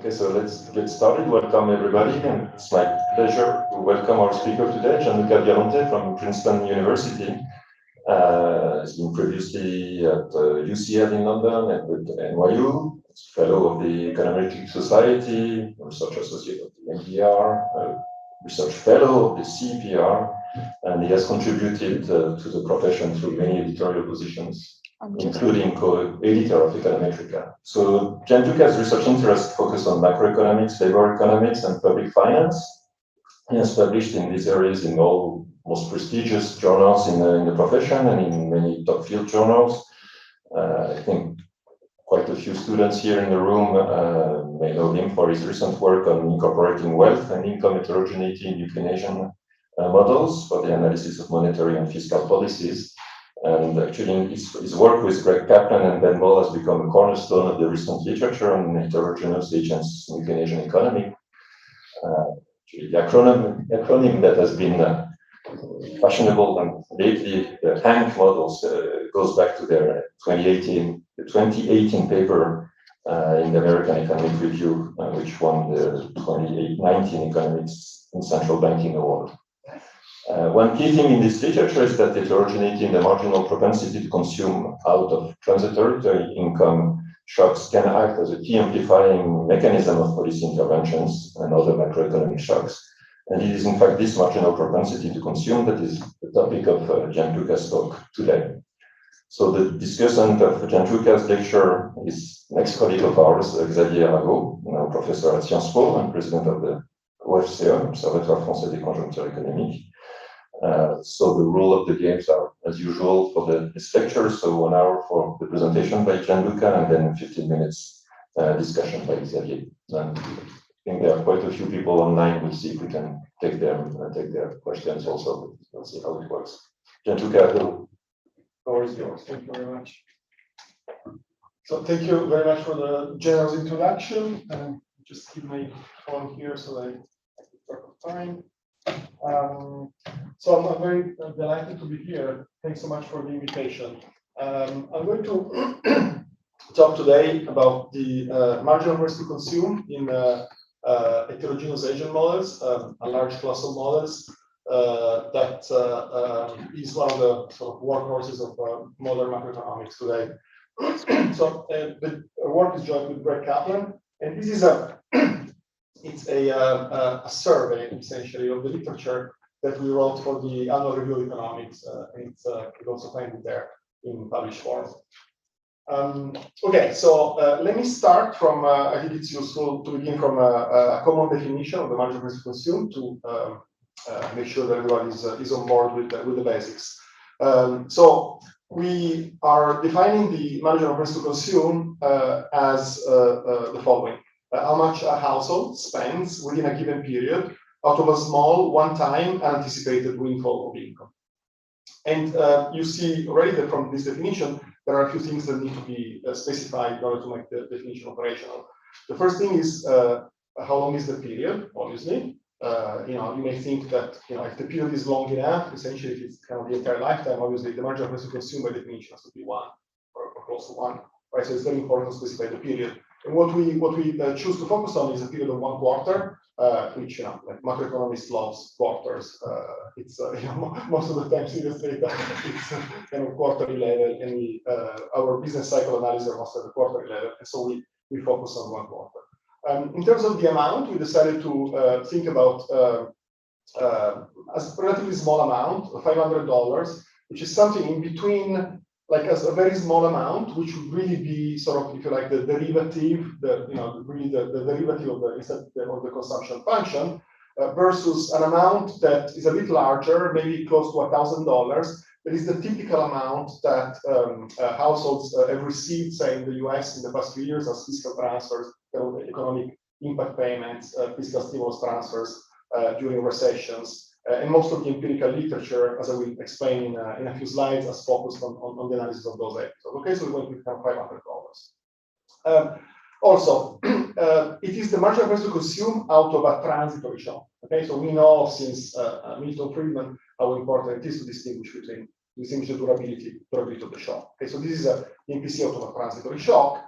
Okay, so let's get started. Welcome everybody, and it's my pleasure to welcome our speaker today, Gianluca Violante from Princeton University. He's been previously at UCL in London and with NYU. He's fellow of the Econometric Society, research associate of the NPR, research fellow of the CPR, and he has contributed to the profession through many editorial positions, including co-editor of Econometrica. So Gianluca's research interests focus on macroeconomics, labor economics, and public finance. He has published in these areas in all most prestigious journals in the profession and in many top field journals. I think quite a few students here in the room may know him for his recent work on incorporating wealth and income heterogeneity in Euclidean models for the analysis of monetary and fiscal policies. And actually, his work with Greg Kaplan and Ben Ball has become a cornerstone of the recent literature on heterogeneous agents in Euclidean economy. The acronym that has been fashionable and lately, the HANK models, goes back to their 2018 paper in the American Economic Review, which won the 2019 Economics in Central Banking Award. One key thing in this literature is that heterogeneity in the marginal propensity to consume out of transitory income shocks can act as a key amplifying mechanism of policy interventions and other macroeconomic shocks. And it is in fact this marginal propensity to consume that is the topic of Gianluca's talk today. So the discussant of Gianluca's lecture is an ex-colleague of ours, Xavier Ragot, now professor at Sciences Po and president of the OFCE, Observatoire Français des Conjonctures Économiques. So the rule of the games are, as usual, for this lecture, so 1 hour for the presentation by Gianluca and then 15 minutes discussion by Xavier. And I think there are quite a few people online. We'll see if we can take their questions also. We'll see how it works. Gianluca, the floor is yours. Thank you very much. So thank you very much for the generous introduction. Just keep my phone here so that I keep track of time. So I'm very delighted to be here. Thanks so much for the invitation. I'm going to talk today about the marginal risk to consume in heterogeneous agent models, a large class of models that is one of the sort of workhorses of modern macroeconomics today. So the work is joined with Greg Kaplan, and this is it's a survey essentially of the literature that we wrote for the annual review of economics, and you can also find it there in published form. Okay, so let me start from, I think it's useful to begin from a common definition of the marginal risk to consume to make sure that everybody is on board with the basics. So we are defining the marginal risk to consume as the following. How much a household spends within a given period out of a small one-time anticipated windfall of income. And you see already that from this definition, there are a few things that need to be specified in order to make the definition operational. The first thing is how long is the period, obviously. You may think that if the period is long enough, essentially if it's kind of the entire lifetime, obviously the marginal risk to consume by definition has to be 1 or close to 1. Right? So it's very important to specify the period. And what we choose to focus on is a period of 1 quarter, which like macroeconomists loves quarters. It's most of the time seriously it's kind of quarterly level, and our business cycle analysis are most at the quarterly level, and so we focus on 1 quarter. In terms of the amount, we decided to think about a relatively small amount, $500, which is something in between. Like as a very small amount, which would really be sort of, if you like, the derivative, really the derivative of the consumption function, versus an amount that is a bit larger, maybe close to $1,000. That is the typical amount that households have received, say, in the US in the past few years as fiscal transfers, economic impact payments, fiscal stimulus transfers during recessions. And most of the empirical literature, as I will explain in a few slides, has focused on the analysis of those episodes. Okay, so we went with $500. Also, it is the marginal risk to consume out of a transitory shock. Okay, so we know since Milton Friedman how important it is to distinguish between the durability of the shock. Okay, so this is the MPC out of a transitory shock.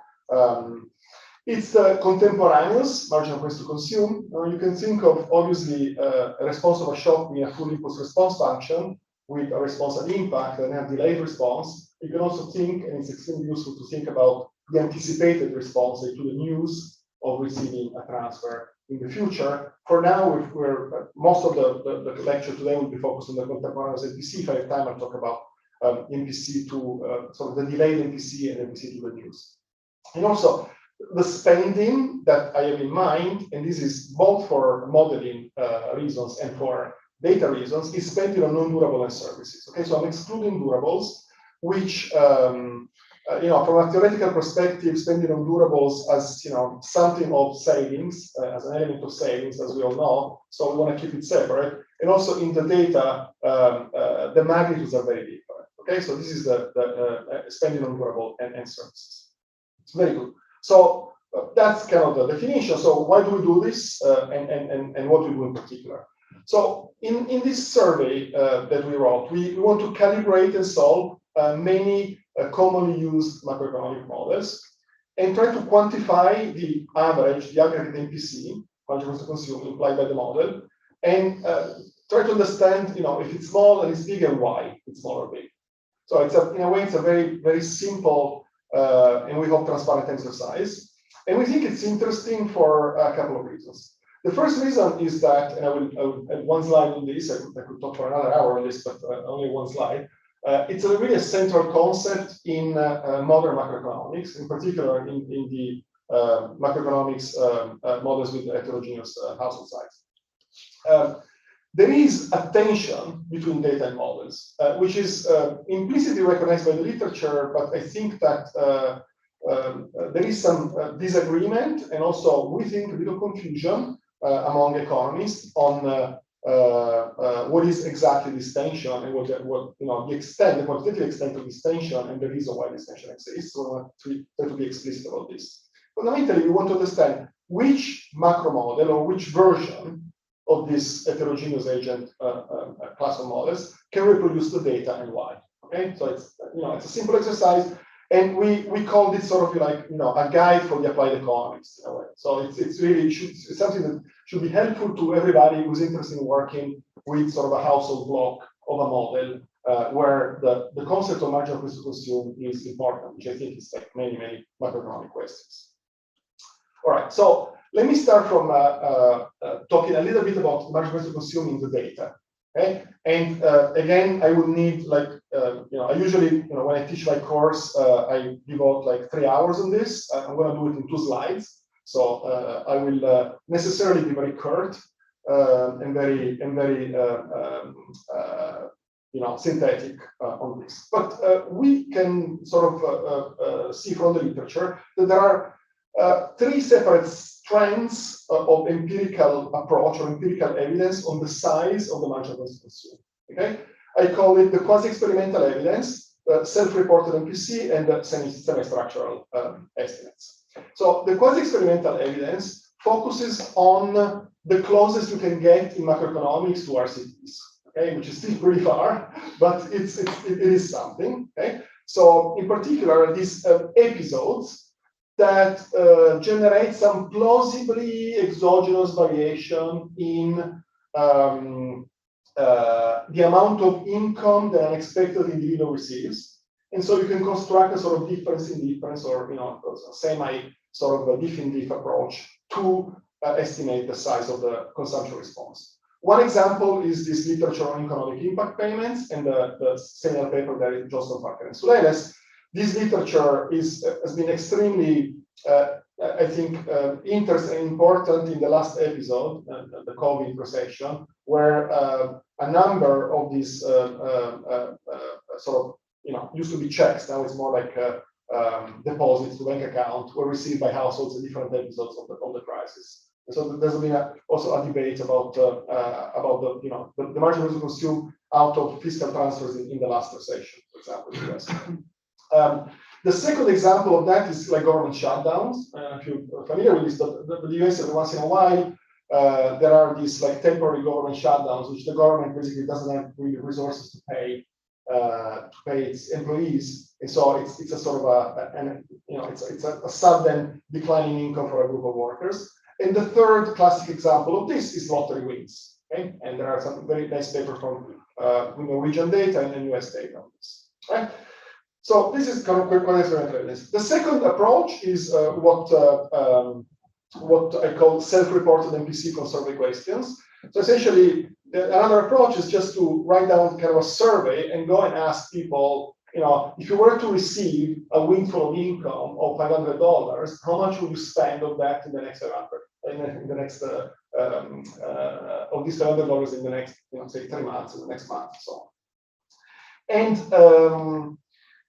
It's the contemporaneous marginal price to consume. You can think of, obviously, a response of a shock being a full impulse response function with a response and impact and a delayed response. You can also think, and it's extremely useful to think about the anticipated response to the news of receiving a transfer in the future. For now, most of the lecture today will be focused on the contemporaneous MPC. If I have time, I'll talk about MPC to sort of the delayed MPC and MPC to the news. And also, the spending that I have in mind, and this is both for modeling reasons and for data reasons, is spending on non-durable and services. Okay, so I'm excluding durables, which from a theoretical perspective, spending on durables as something of savings, as an element of savings, as we all know. So we want to keep it separate. And also in the data, the magnitudes are very different. Okay, so this is the spending on durable and services. It's very good. So that's kind of the definition. So why do we do this, and what do we do in particular? So in this survey that we wrote, we want to calibrate and solve many commonly used macroeconomic models and try to quantify the average, the aggregate MPC, marginal price to consume, implied by the model, and try to understand, if it's small and it's big, and why it's small or big. So in a way, it's a very, very simple and we hope transparent exercise. And we think it's interesting for a couple of reasons. The first reason is that, and I will add one slide on this, I could talk for another hour on this, but only one slide. It's really a central concept in modern macroeconomics, in particular in the macroeconomics models with heterogeneous household size. There is a tension between data and models, which is implicitly recognized by the literature, but I think that there is some disagreement, and also we think a little confusion among economists on what is exactly this tension and what the extent, the quantitative extent of this tension, and the reason why this tension exists. So we want to try to be explicit about this. Fundamentally, we want to understand which macro model or which version of this heterogeneous agent class of models can reproduce the data and why. Okay, so it's a simple exercise, and we call this sort of a guide for the applied economics in a way. So it's really it's something that should be helpful to everybody who's interested in working with sort of a household block of a model where the concept of marginal price to consume is important, which I think is like many macroeconomic questions. All right, so let me start from talking a little bit about marginal price to consume in the data. Okay, and again, I would need I usually when I teach my course, I devote 3 hours on this. I'm going to do it in 2 slides, so I will necessarily be very curt and very synthetic on this. But we can sort of see from the literature that there are 3 separate strands of empirical approach or empirical evidence on the size of the marginal price to consume. Okay, I call it the quasi-experimental evidence, self-reported MPC, and the semi-structural estimates. So the quasi-experimental evidence focuses on the closest you can get in macroeconomics to RCTs. Okay, which is still pretty far, but it is something. Okay, so in particular, these episodes that generate some plausibly exogenous variation in the amount of income that an expected individual receives. And so you can construct a sort of difference in difference, or semi sort of a diff in diff approach to estimate the size of the consumption response. One example is this literature on economic impact payments and the seminal paper that is Johnston, Parker, and Suleles. This literature has been extremely, I think, interesting and important in the last episode, the COVID recession, where a number of these sort of, used to be checks, now it's more like deposits to bank account, were received by households in different episodes of the crisis. And so there's been also a debate about the marginal price to consume out of fiscal transfers in the last recession, for example, in the US. The second example of that is government shutdowns. If you're familiar with this, the US every once in a while, there are these temporary government shutdowns, which the government basically doesn't have really resources to pay to pay its employees, and so it's a sort of it's a sudden declining income for a group of workers. And the third classic example of this is lottery wins. Okay, and there are some very nice papers from Norwegian data and US data on this. Right. So this is kind of quite experimental. The second approach is what I call self-reported MPC from survey questions. So essentially, another approach is just to write down kind of a survey and go and ask people, if you were to receive a windfall of income of $500, how much would you spend on that in the next 500, in the next of these $500 in the next, say 3 months, in the next month, so on. And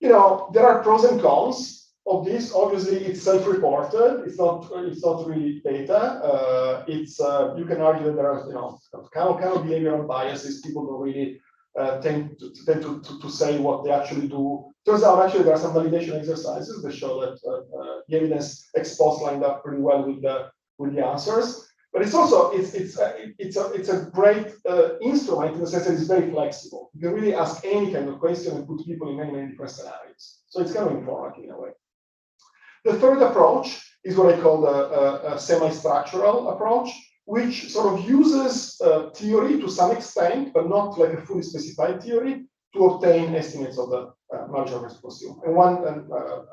there are pros and cons of this. Obviously, it's self-reported. It's not really data. You can argue that there are kind of behavioral biases. People don't really tend to say what they actually do. Turns out actually there are some validation exercises that show that the evidence ex post lined up pretty well with the answers. But it's also it's a great instrument in the sense that it's very flexible. You can really ask any kind of question and put people in many different scenarios. So it's kind of informative in a way. The third approach is what I call a semi-structural approach, which sort of uses theory to some extent, but not like a fully specified theory, to obtain estimates of the marginal risk consumed. And one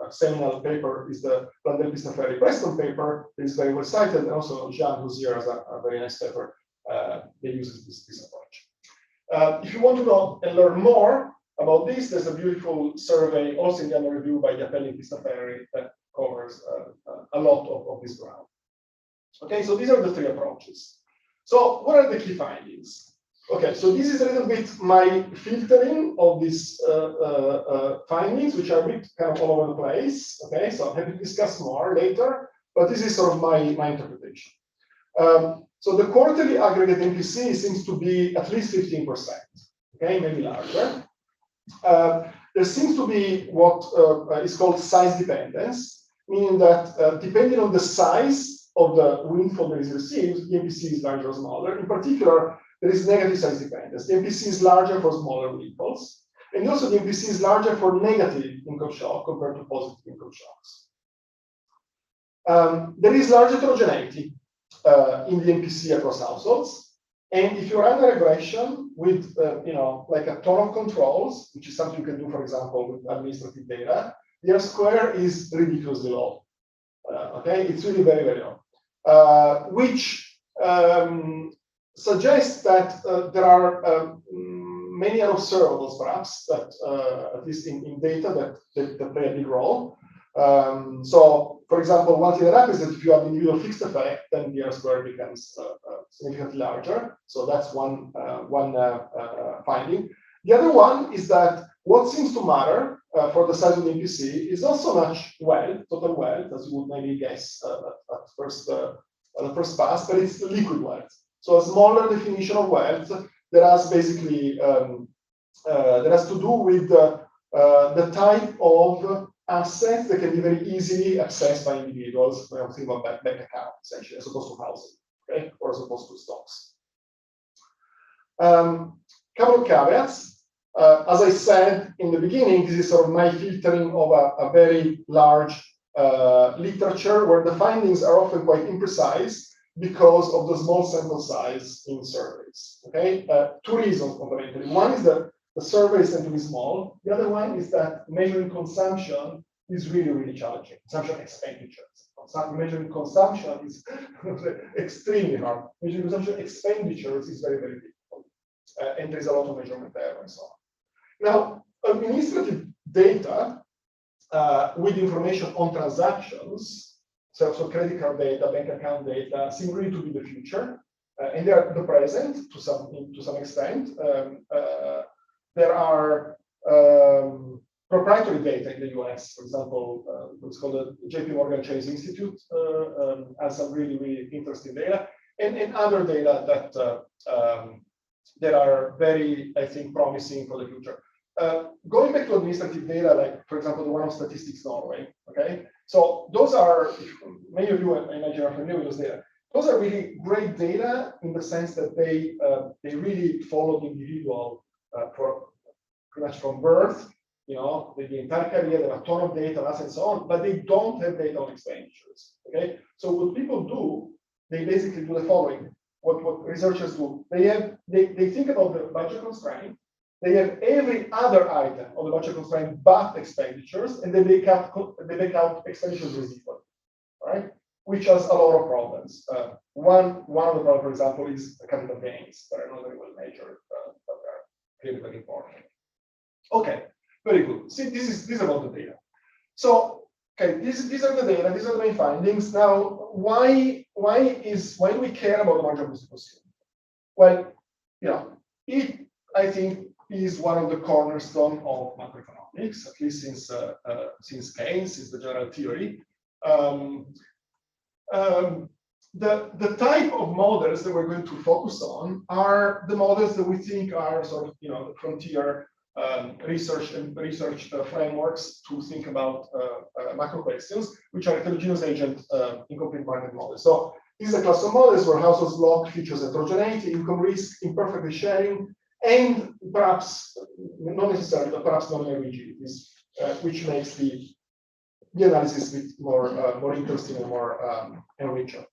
seminal paper is the Princeton paper that is very well cited, and also Jean, who's here, has a very nice paper that uses this approach. If you want to know and learn more about this, there's a beautiful survey also in the annual review by Gianluca Violante that covers a lot of this ground. Okay, so these are the three approaches. So what are the key findings? Okay, so this is a little bit my filtering of these findings, which are a bit kind of all over the place. Okay, so I'm happy to discuss more later, but this is sort of my interpretation. So the quarterly aggregate MPC seems to be at least 15%, okay, maybe larger. There seems to be what is called size dependence, meaning that depending on the size of the windfall that is received, the MPC is larger or smaller. In particular, there is negative size dependence. The MPC is larger for smaller windfalls, and also the MPC is larger for negative income shock compared to positive income shocks. There is large heterogeneity in the MPC across households, and if you run a regression with, like a ton of controls, which is something you can do, for example, with administrative data, the R square is ridiculously low. Okay, it's really very, very low, which suggests that there are many unobservables, perhaps, that at least in data that play a big role. So, for example, one thing that happens is that if you have individual fixed effect, then the R square becomes significantly larger. So that's one finding. The other one is that what seems to matter for the size of the MPC is not so much wealth, total wealth, as you would maybe guess at the first pass, but it's the liquid wealth. So a smaller definition of wealth that has basically that has to do with the type of assets that can be very easily accessed by individuals when I'm thinking about bank account, essentially, as opposed to housing, okay, or as opposed to stocks. Couple of caveats. As I said in the beginning, this is sort of my filtering of a very large literature where the findings are often quite imprecise because of the small sample size in surveys. Okay, two reasons fundamentally. One is that the surveys tend to be small. The other one is that measuring consumption is really, really challenging. Consumption expenditures. Measuring consumption is extremely hard. Measuring consumption expenditures is very, very difficult. And there is a lot of measurement there and so on. Now, administrative data with information on transactions, so credit card data, bank account data, seem really to be the future, and they are the present to some extent. There are proprietary data in the US, for example, what's called the JP Morgan Chase Institute has some really, really interesting data, and other data that are very, I think, promising for the future. Going back to administrative data, like, for example, the one of Statistics Norway, okay? So those are, many of you, I imagine, are familiar with those data. Those are really great data in the sense that they really follow the individual pretty much from birth, the entire career, they have a ton of data, and so on, but they don't have data on expenditures. Okay, so what people do, they basically do the following. What researchers do, they think about the budget constraint, they have every other item on the budget constraint but expenditures, and then they make out expenditures residual, right? Which has a lot of problems. One of the problems, for example, is the capital gains that are not very well measured, but are clearly very important. Okay, very good. See, this is about the data. So, okay, these are the data. These are the main findings. Now, why do we care about the marginal risk consume? Well, it, I think, is one of the cornerstone of macroeconomics, at least since Keynes, since the general theory. The type of models that we're going to focus on are the models that we think are sort of the frontier research frameworks to think about macro questions, which are heterogeneous agent incomplete market models. So this is a class of models where households log features heterogeneity, income risk, imperfectly sharing, and perhaps not necessarily, but perhaps non-linear rigidities, which makes the analysis a bit more interesting and more richer.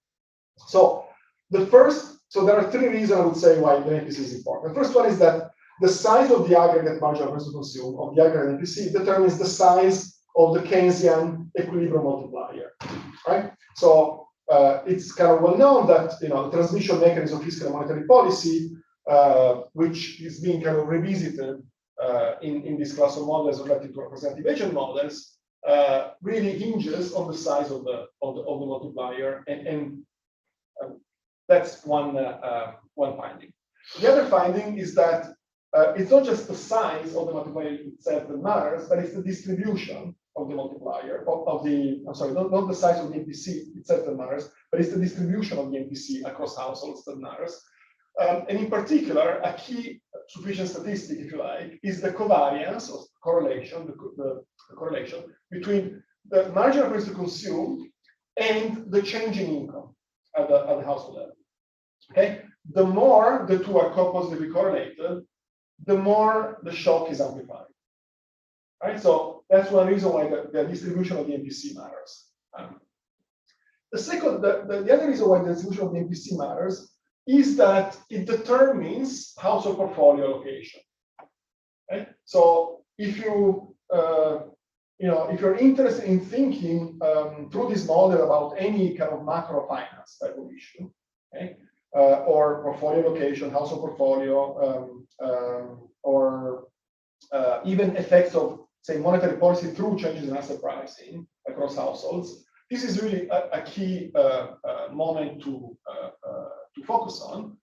So there are three reasons I would say why the NPC is important. The first one is that the size of the aggregate marginal risk to consume of the aggregate NPC determines the size of the Keynesian equilibrium multiplier, right? So it's kind of well known that the transmission mechanism of fiscal and monetary policy, which is being kind of revisited in this class of models relative to representative agent models, really hinges on the size of the multiplier, and that's one finding. The other finding is that it's not just the size of the multiplier itself that matters, but it's the distribution of the multiplier not the size of the NPC itself that matters, but it's the distribution of the NPC across households that matters. And in particular, a key sufficient statistic, if you like, is the covariance or correlation, the correlation between the marginal price to consume and the change in income at the household level. Okay, the more the two are positively correlated, the more the shock is amplified. Right, so that's one reason why the distribution of the NPC matters. The other reason why the distribution of the NPC matters is that it determines household portfolio allocation. Okay? So if you if you're interested in thinking through this model about any kind of macro finance type of issue, okay, or portfolio allocation, household portfolio, or even effects of, say, monetary policy through changes in asset pricing across households, this is really a key moment to focus on.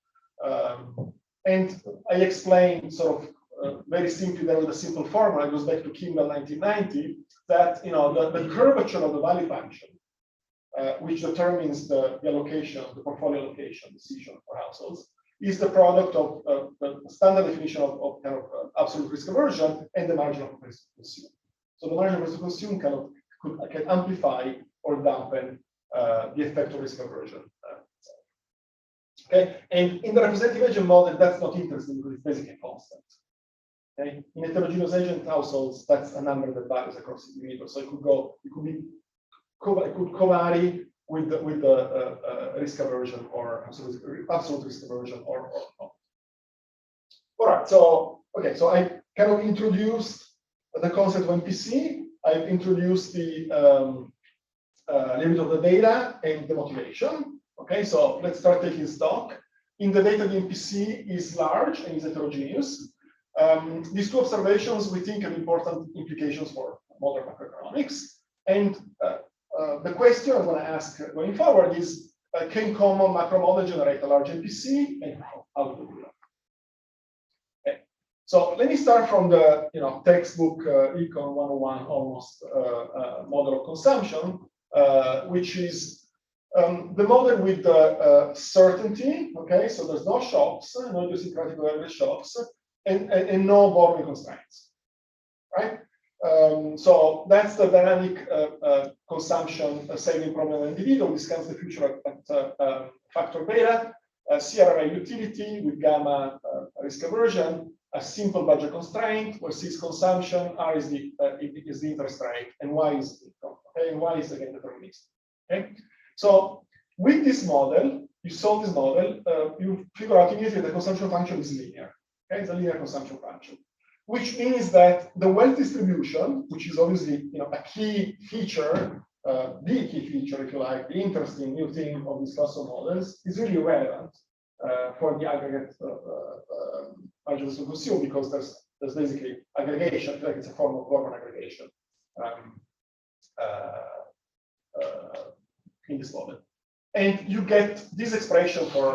And I explained sort of very simply there with a simple formula. It goes back to Kimball 1990 that the curvature of the value function, which determines the allocation, the portfolio allocation decision for households, is the product of the standard definition of kind of absolute risk aversion and the marginal propensity to consume. So the marginal propensity to consume can amplify or dampen the effect of risk aversion. Okay, and in the representative agent model, that's not interesting because it's basically constant. Okay, in heterogeneous agent households, that's a number that varies across the individual. So it could vary with the risk aversion or absolute risk aversion or not. All right, so I kind of introduced the concept of MPC. I've introduced the limit of the data and the motivation. Okay, so let's start taking stock. In the data, the MPC is large and is heterogeneous. These two observations we think have important implications for modern macroeconomics. And the question I'm going to ask going forward is, can common macro model generate a large MPC, and how do we do that? Okay. So let me start from the textbook Econ 101 almost model of consumption, which is the model with the certainty. Okay, so there's no shocks, no idiosyncratic average shocks, and no borrowing constraints, right? So that's the dynamic consumption saving problem of the individual. Discounts the future at factor beta, CRI utility with gamma risk aversion, a simple budget constraint where C is consumption, R is the interest rate, and Y is income. Okay, and Y is again deterministic. Okay, so with this model, you solve this model, you figure out immediately the consumption function is linear. Okay, it's a linear consumption function, which means that the wealth distribution, which is obviously a key feature, the key feature, if you like, the interesting new thing of this class of models, is really relevant for the aggregate marginal to consume, because there's basically aggregation, like it's a form of Gorman aggregation in this model. And you get this expression for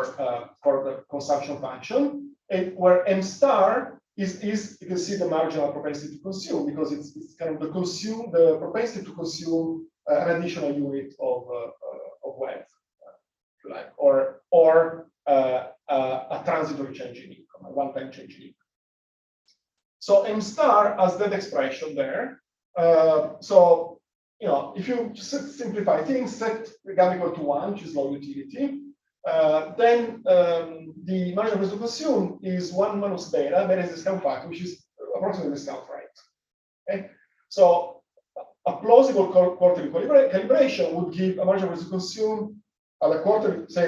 the consumption function, and where M star is you can see the marginal propensity to consume, because it's kind of the propensity to consume an additional unit of wealth, if you like, or a transitory change in income, a one-time change in income. So M star has that expression there. So if you just simplify things, set gamma equal to 1, which is low utility, then the marginal propensity to consume is 1 minus beta. Beta is the discount factor, which is approximately the discount rate. Okay, so a plausible quarterly calibration would give a marginal propensity to consume at a quarterly, say,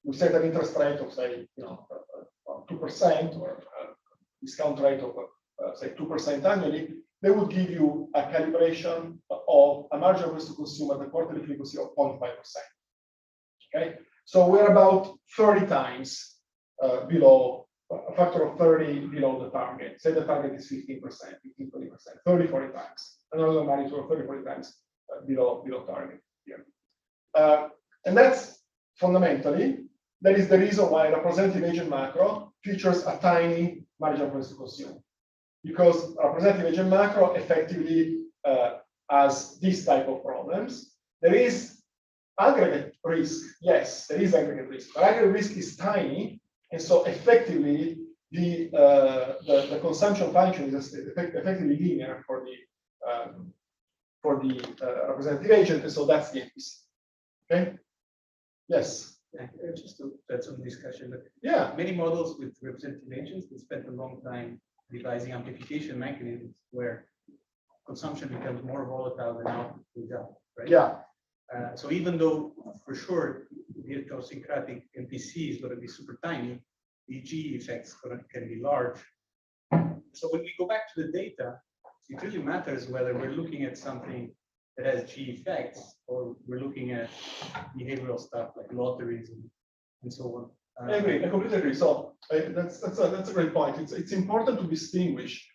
we set an interest rate of, say, 2%, or a discount rate of, say, 2% annually. They would give you a calibration of a marginal propensity to consume at the quarterly frequency of 0.5%. Okay, so we're about 30 times below, a factor of 30 below the target. Say the target is 15%, 15, 20%, 30, 40 times. Another magnitude of 30, 40 times below target here. And that's fundamentally, that is the reason why representative agent macro features a tiny marginal propensity to consume. Because representative agent macro effectively has this type of problems. There is aggregate risk. Yes, there is aggregate risk, but aggregate risk is tiny, and so effectively the consumption function is effectively linear for the representative agent, and so that's the MPC. Okay. Yes. Yeah, just to add some discussion. But yeah, many models with representative agents, they spent a long time devising amplification mechanisms where consumption becomes more volatile than output goes up, right? Yeah. So even though for sure the idiosyncratic MPC is going to be super tiny, the G effects can be large. So when we go back to the data, it really matters whether we're looking at something that has G effects or we're looking at behavioral stuff like lotteries and so on. I agree. I completely agree. So that's a great point. It's important to distinguish.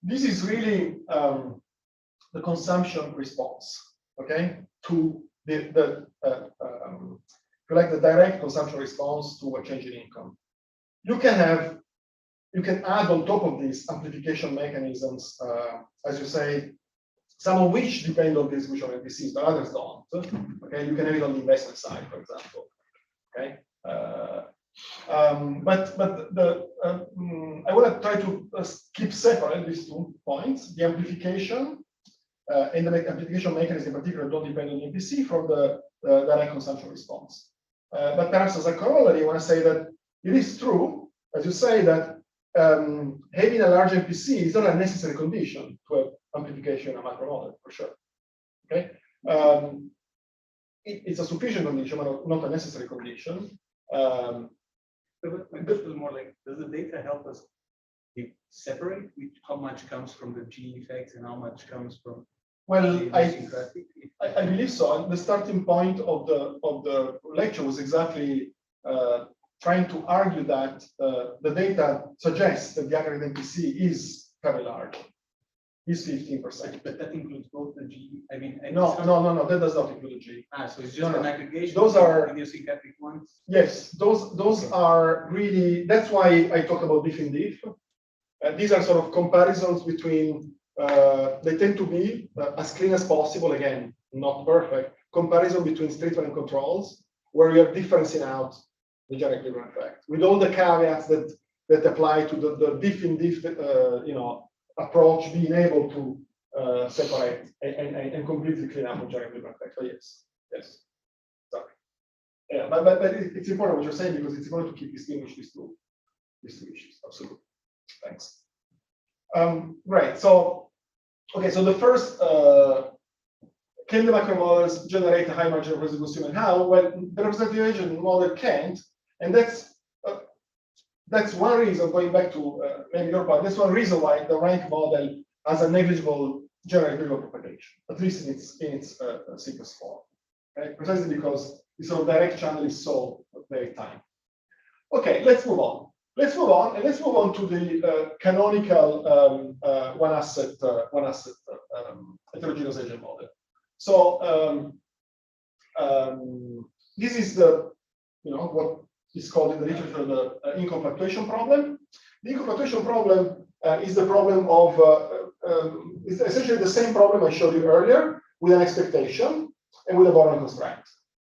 This is really the consumption response, okay, to the direct consumption response to a change in income. You can add on top of these amplification mechanisms, as you say, some of which depend on the distribution of MPCs, but others don't. Okay, you can have it on the investment side, for example. Okay. But I want to try to keep separate these 2 points: the amplification and the amplification mechanism in particular don't depend on the MPC from the direct consumption response. But perhaps as a corollary, I want to say that it is true, as you say, that having a large MPC is not a necessary condition to have amplification in a macro model, for sure. Okay, it's a sufficient condition, but not a necessary condition. So my question is more like, does the data help us separate how much comes from the G effects and how much comes from the idiosyncratic? I believe so. And the starting point of the lecture was exactly trying to argue that the data suggests that the aggregate MPC is very large. Is 15%. But that includes both the G. I mean, no, that does not include the G. So it's just an aggregation. Those are idiosyncratic ones. Yes, those are really. That's why I talk about diff in diff. These are sort of comparisons between. They tend to be as clean as possible. Again, not perfect. Comparison between street value controls, where we are differencing out the general equilibrium effect with all the caveats that apply to the diff in diff. Approach, being able to separate and completely clean up the general equilibrium effect. So yes. Sorry. Yeah, but it's important what you're saying, because it's important to keep distinguish these two issues. Absolutely. Thanks. Right. So, okay. So the first, can the macro models generate a high margin of residual consumer? And how? Well, the representation model can't, and that's one reason. Going back to maybe your point, that's one reason why the rank model has a negligible general propagation, at least in its simplest form. Okay? Precisely because the sort of direct channel is solved very tiny. Okay, let's move on. Let's move on to the canonical one asset heterogeneous agent model. So this is the what is called in the literature the income fluctuation problem. The income fluctuation problem is the problem of is essentially the same problem I showed you earlier with an expectation and with a borrowing constraint.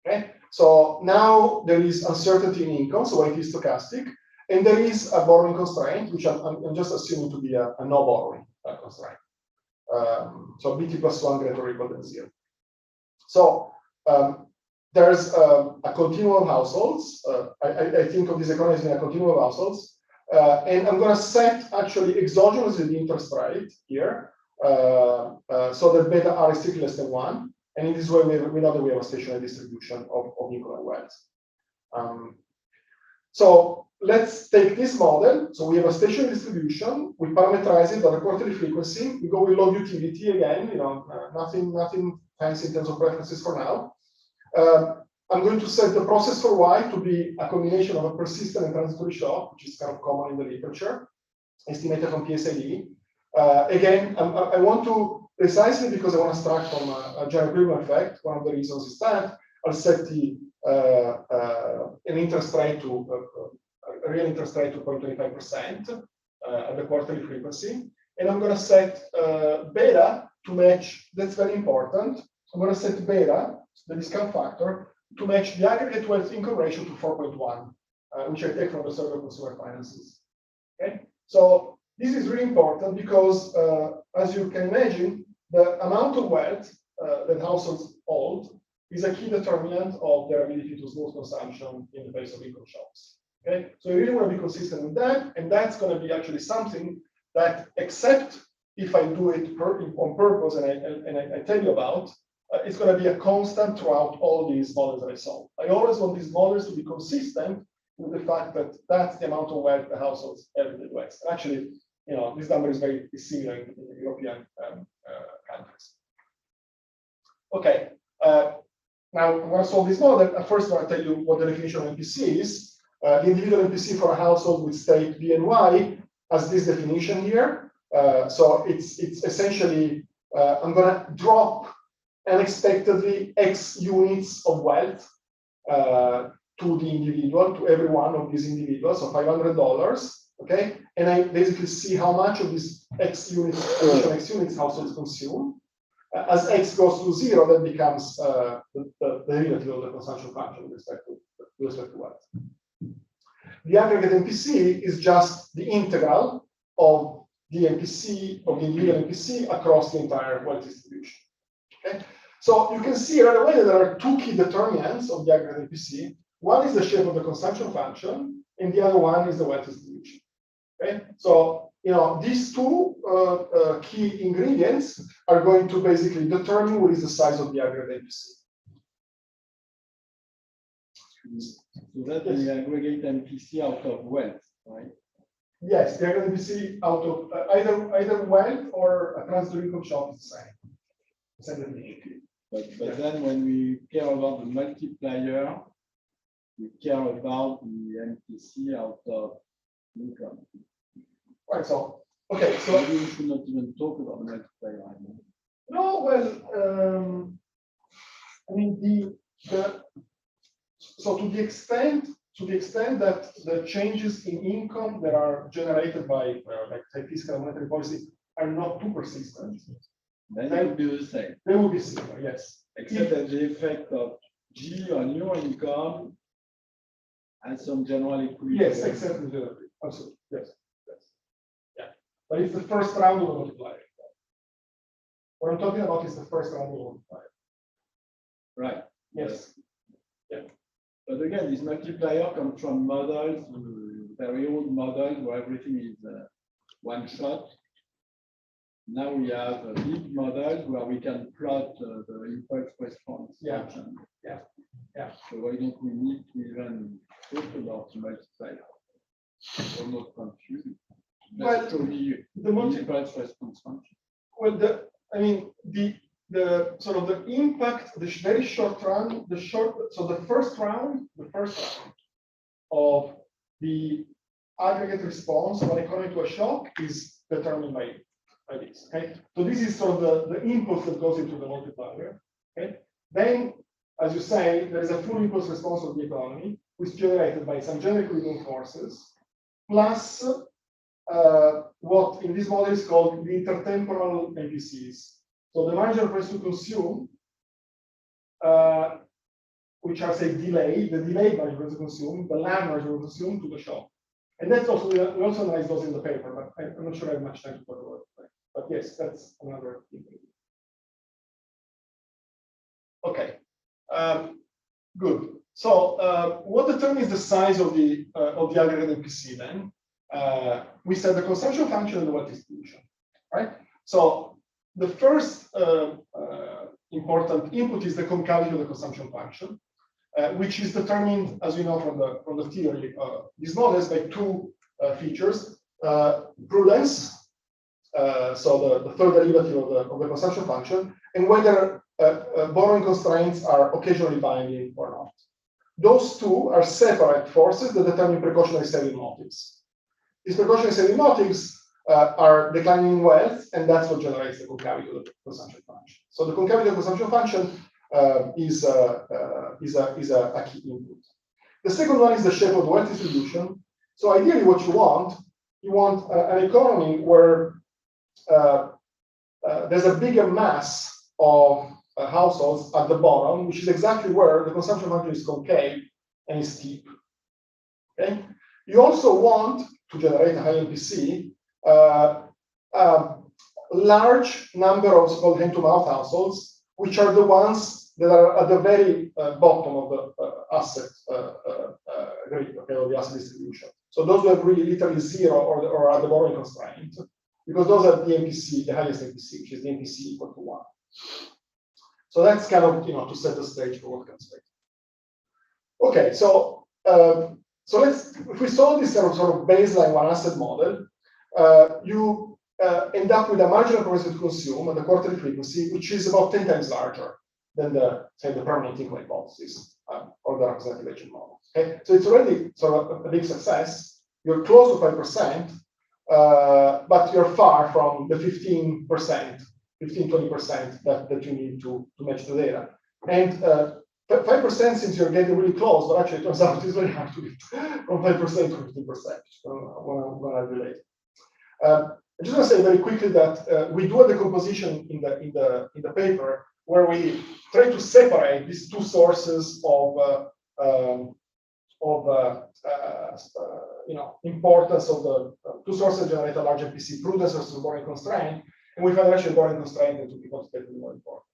Okay, so now there is uncertainty in income, so it is stochastic. And there is a borrowing constraint, which I'm just assuming to be a no borrowing constraint. So BT plus 1 greater or equal than 0. So there's a continuum of households. I think of these economies in a continuum of households. And I'm going to set actually exogenously the interest rate here so that beta r is strictly less than 1. And in this way, we know that we have a stationary distribution of income and wealth. So let's take this model. So we have a stationary distribution. We parameterize it on a quarterly frequency. We go with log utility again. Nothing fancy in terms of preferences for now. I'm going to set the process for y to be a combination of a persistent and transitory shock, which is kind of common in the literature, estimated from PSID. Again, I want to, precisely because I want to start from a general equilibrium effect, one of the reasons is that I'll set the an interest rate to a real interest rate to 0.25% at the quarterly frequency, and I'm going to set beta to match. That's very important. I'm going to set beta, the discount factor, to match the aggregate wealth income ratio to 4.1, which I take from the survey of consumer finances. Okay, so this is really important because, as you can imagine, the amount of wealth that households hold is a key determinant of their ability to smooth consumption in the face of income shocks. Okay, so you really want to be consistent with that, and that's going to be actually something that, except if I do it on purpose, and I tell you about, it's going to be a constant throughout all these models that I solve. I always want these models to be consistent with the fact that that's the amount of wealth the households have in the West. And actually, this number is very similar in the European countries. Okay. Now I'm going to solve this model. First, I'm going to tell you what the definition of MPC is. The individual MPC for a household with state B and Y has this definition here. So it's essentially, I'm going to drop unexpectedly X units of wealth to the individual, to every one of these individuals, so $500, okay? And I basically see how much of these X units, additional X units households consume. As X goes to 0, that becomes the derivative of the consumption function with respect to wealth. The aggregate MPC is just the integral of the MPC, of the individual MPC across the entire wealth distribution. Okay? So you can see right away that there are two key determinants of the aggregate MPC. One is the shape of the consumption function, and the other one is the wealth distribution. Okay? So these two key ingredients are going to basically determine what is the size of the aggregate MPC. So that's the aggregate MPC out of wealth, right? Yes, the aggregate MPC out of either wealth or a transitory income shock is the same definition. But then when we care about the multiplier, we care about the MPC out of income. Right, so, okay, so. Maybe we should not even talk about the multiplier. No, well, I mean, so to the extent that the changes in income that are generated by, like fiscal and monetary policy are not too persistent, then it would be the same. They will be similar, yes. Except that the effect of G on your income has some general equilibrium. Yes, except the general, absolutely, yes. Yeah, but it's the first round of the multiplier. What I'm talking about is the first round of the multiplier. Right. Yes. Yeah. But again, this multiplier comes from models, very old models where everything is one shot. Now we have a big model where we can plot the impulse response function. Yeah. So why don't we need to even talk about the multiplier? Almost confusing. Well, Just the impulse response function. Well, the sort of the impact, the very short run, so the first round of the aggregate response of an economy to a shock is determined by this. Okay, so this is sort of the impulse that goes into the multiplier. Okay, then as you say, there is a full impulse response of the economy, which is generated by some general equilibrium forces, plus what in this model is called the intertemporal MPCs. So the marginal price to consume, which are say delayed, the delayed marginal price to consume, the lag marginal price to consume to the shock. And that's also, we also analyze those in the paper, but I'm not sure I have much time to talk about it. But yes, that's another thing. Okay, good. So what determines the size of the aggregate MPC then? We said the consumption function and the wealth distribution, right? So the first important input is the concavity of the consumption function, which is determined, as we know from the theory, these models by two features: prudence, so the third derivative of the consumption function, and whether borrowing constraints are occasionally binding or not. Those two are separate forces that determine precautionary saving motives. These precautionary saving motives are declining wealth, and that's what generates the concavity of the consumption function. So the concavity of the consumption function is a key input. The second one is the shape of the wealth distribution. So ideally, what you want an economy where there's a bigger mass of households at the bottom, which is exactly where the consumption function is concave and is steep. Okay. You also want to generate a high MPC, large number of so-called hand-to-mouth households, which are the ones that are at the very bottom of the asset grid, okay, of the asset distribution. So those who have really literally zero or at the borrowing constraint, because those are the MPC, the highest MPC, which is the MPC equal to 1. So that's kind of, to set the stage for what comes next. Okay, so if we solve this sort of baseline one asset model, you end up with a marginal propensity to consume at the quarterly frequency, which is about 10 times larger than the permanent income hypothesis or the representative agent model. Okay, so it's already sort of a big success. You're close to 5%, but you're far from the 15%, 15-20% that you need to match the data. And 5% seems you're getting really close, but actually it turns out it's very hard to get from 5% to 15%. When I relate. I just want to say very quickly that we do a decomposition in the paper where we try to separate these two sources of importance of the two sources generate a large MPC: prudence versus borrowing constraint, and we find actually borrowing constraint to be quantitatively more important.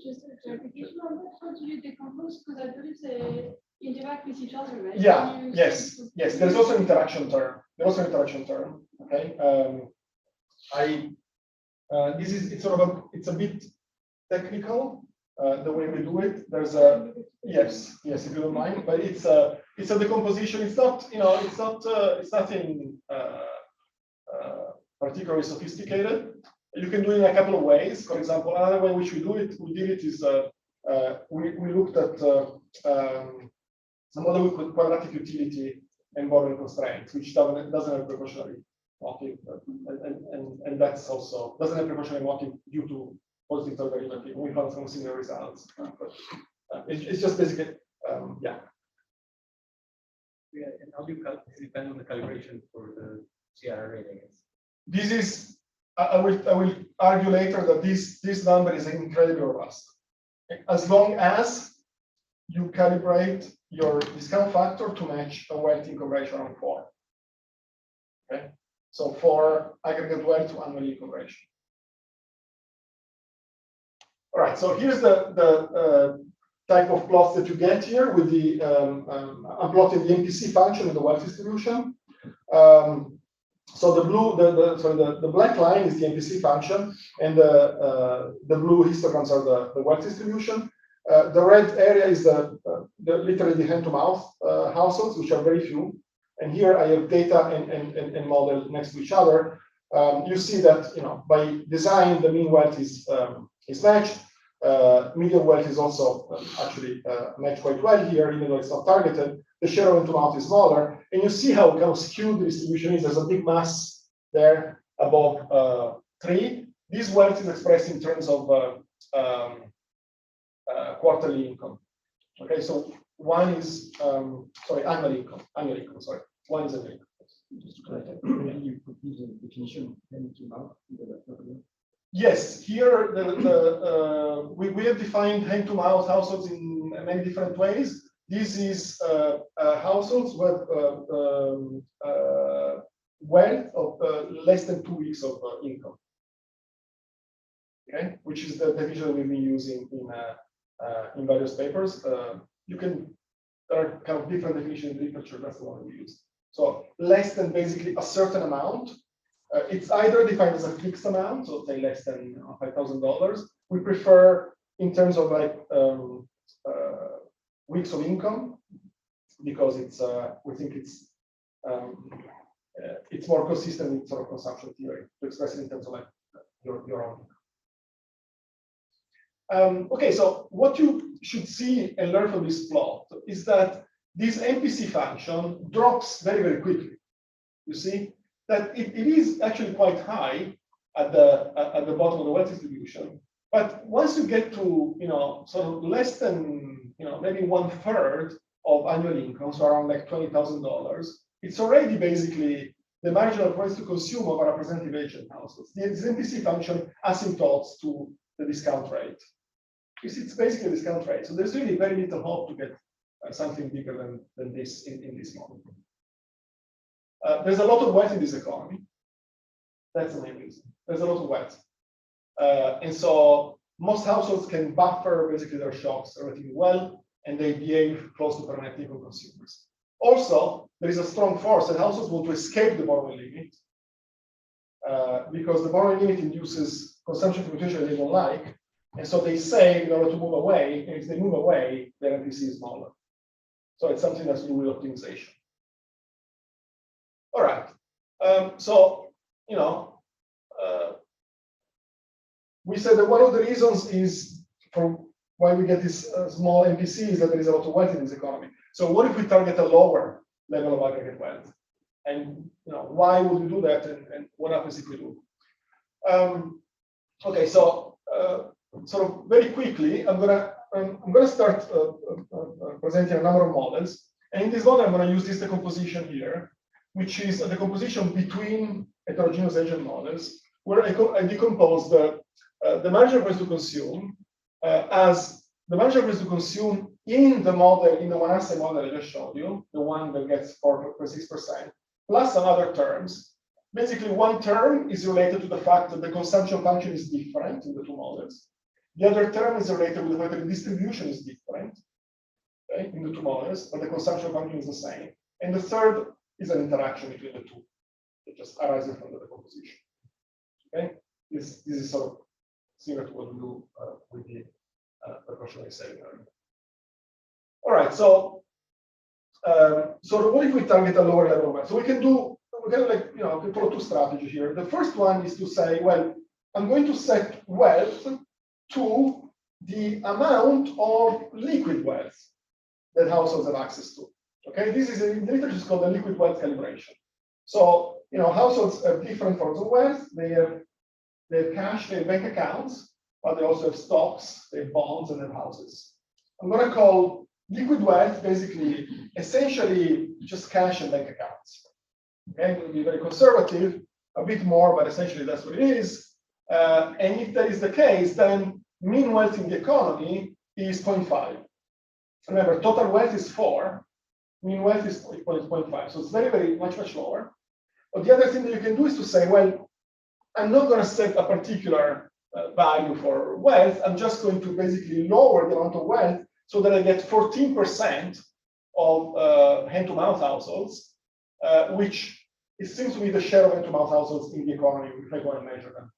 Just a clarification on that. How do you decompose? Because I believe they interact with each other, right? Yeah. Yes. There's also an interaction term. Okay. It's a bit technical the way we do it. There's a yes, if you don't mind, but it's a decomposition. It's not it's nothing particularly sophisticated. You can do it in a couple of ways. For example, another way which we did it is we looked at some model with quadratic utility and borrowing constraints, which doesn't have precautionary motive, and that's also doesn't have precautionary motive due to positive third derivative. We found some similar results, but it's just basically yeah. Yeah, and how do you depend on the calibration for the CR rate, I guess? This is I will argue later that this number is incredibly robust, as long as you calibrate your discount factor to match a wealth income ratio around 4. Okay, so for aggregate wealth to annual income ratio. All right, so here's the type of plots that you get here with the I'm plotting the MPC function and the wealth distribution. So the black line is the MPC function, and the blue histograms are the wealth distribution. The red area is literally the hand-to-mouth households, which are very few. And here I have data and model next to each other. You see that by design the mean wealth is matched. Median wealth is also actually matched quite well here, even though it's not targeted. The share of hand-to-mouth is smaller, and you see how kind of skewed the distribution is. There's a big mass there above 3. This wealth is expressed in terms of quarterly income. Okay, so one is annual income. Sorry, one is annual income. Just to correct that, maybe you could use a definition hand-to-mouth. Yes, here we have defined hand-to-mouth households in many different ways. This is households with wealth of less than 2 weeks of income. Okay, which is the definition we've been using in various papers. There are kind of different definitions in literature. That's the one we use. So less than basically a certain amount. It's either defined as a fixed amount, so say less than $5,000. We prefer in terms of like weeks of income, because we think it's more consistent with sort of consumption theory to express it in terms of like your own income. Okay, so what you should see and learn from this plot is that this MPC function drops very, very quickly. You see that it is actually quite high at the bottom of the wealth distribution, but once you get to sort of less than maybe 1/3 of annual income, so around like $20,000, it's already basically the marginal price to consume of a representative agent households. This MPC function asymptotes to the discount rate. It's basically a discount rate, so there's really very little hope to get something bigger than this in this model. There's a lot of wealth in this economy. That's the main reason. There's a lot of wealth. And so most households can buffer basically their shocks relatively well, and they behave close to permanent income consumers. Also, there is a strong force that households want to escape the borrowing limit because the borrowing limit induces consumption fluctuation they don't like. And so they save in order to move away, and if they move away, their MPC is smaller. So it's something that's to do with optimization. All right. We said that one of the reasons is for why we get this small MPC is that there is a lot of wealth in this economy. So what if we target a lower level of aggregate wealth? And why would we do that? And what happens if we do? Okay, so sort of very quickly, I'm gonna start presenting a number of models. And in this model, I'm gonna use this decomposition here, which is a decomposition between heterogeneous agent models, where I decompose the marginal price to consume as the marginal price to consume in the model, in the one asset model I just showed you, the one that gets 4.6%, plus some other terms. Basically, one term is related to the fact that the consumption function is different in the two models. The other term is related with the fact that the distribution is different, okay, in the two models, but the consumption function is the same. And the third is an interaction between the two. It just arises from the decomposition. Okay, this is sort of similar to what we do with the precautionary saving. All right, so what if we target a lower level of wealth? So we can follow two strategies here. The first one is to say, well, I'm going to set wealth to the amount of liquid wealth that households have access to. Okay, this is in the literature, it's called the liquid wealth calibration. So households have different forms of wealth. They have cash, they have bank accounts, but they also have stocks, they have bonds, and they have houses. I'm going to call liquid wealth basically essentially just cash and bank accounts. Okay, I'm going to be very conservative, a bit more, but essentially that's what it is. And if that is the case, then mean wealth in the economy is 0.5. Remember, total wealth is 4. Mean wealth is 0.5. So it's very, very much lower. But the other thing that you can do is to say, well, I'm not going to set a particular value for wealth. I'm just going to basically lower the amount of wealth so that I get 14% of hand-to-mouth households, which it seems to be the share of hand-to-mouth households in the economy if I go and measure them.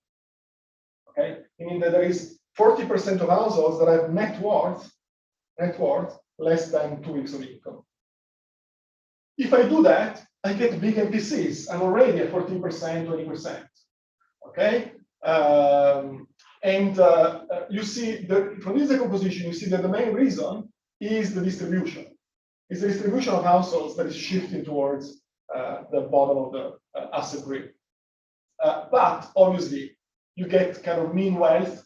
Okay, meaning that there is 40% of households that have net worth less than 2 weeks of income. If I do that, I get big NPCs. I'm already at 14%, 20%. Okay, you see from this decomposition, you see that the main reason is the distribution. It's the distribution of households that is shifting towards the bottom of the asset grid. But obviously, you get kind of mean wealth,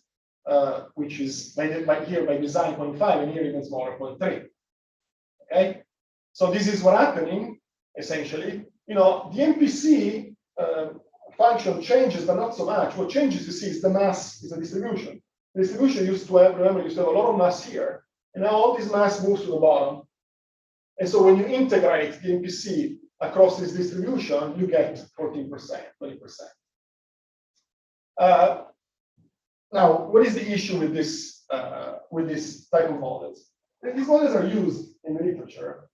which is by design 0.5, and here even smaller 0.3. Okay, so this is what's happening essentially. You know, the MPC function changes, but not so much. What changes, you see, is the mass, is the distribution. The distribution used to have, remember, used to have a lot of mass here, and now all this mass moves to the bottom. And so when you integrate the MPC across this distribution, you get 14%, 20%. Now, what is the issue with this type of models? These models are used in the literature,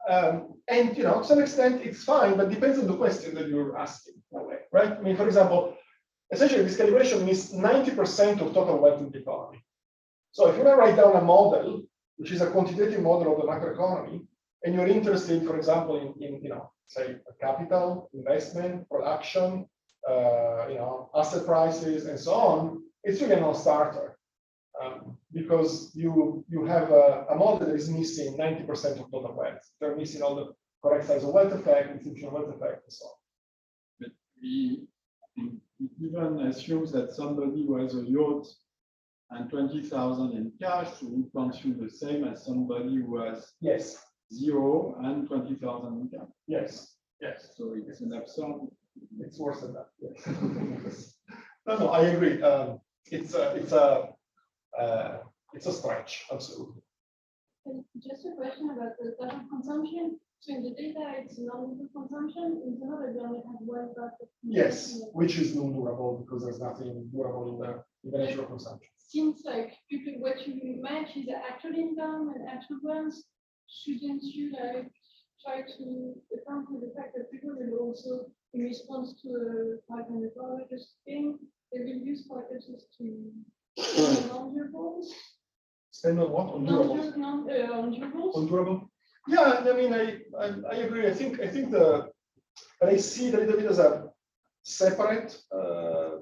and you know, to some extent, it's fine, but depends on the question that you're asking, right? I mean, for example, essentially, this calibration is 90% of total wealth in the economy. So if you want to write down a model, which is a quantitative model of the macroeconomy, and you're interested, for example, in you know, say, capital, investment, production, you know, asset prices, and so on, it's really a non-starter because you have a model that is missing 90% of total wealth. They're missing all the correct size of wealth effect, institutional wealth effect, and so on. But we even assumes that somebody who has a yacht and 20,000 in cash would consume the same as somebody who has 0 and 20,000 in cash. Yes. So it's an absurd. It's worse than that. Yes. No, I agree. It's a stretch, absolutely. And just a question about the type of consumption. So in the data, it's non-durable consumption. In the model, we only have one part of consumption. Yes, which is non-durable because there's nothing durable in the nature of consumption. Seems like what you match is the actual income and actual wealth. Shouldn't you like try to account for the fact that people will also, in response to a $500 thing, they will use packages to non-durables? Spend on what? On durables? Non-durables? On durable? Yeah, I mean, I agree. I think but I see it a little bit as a separate. I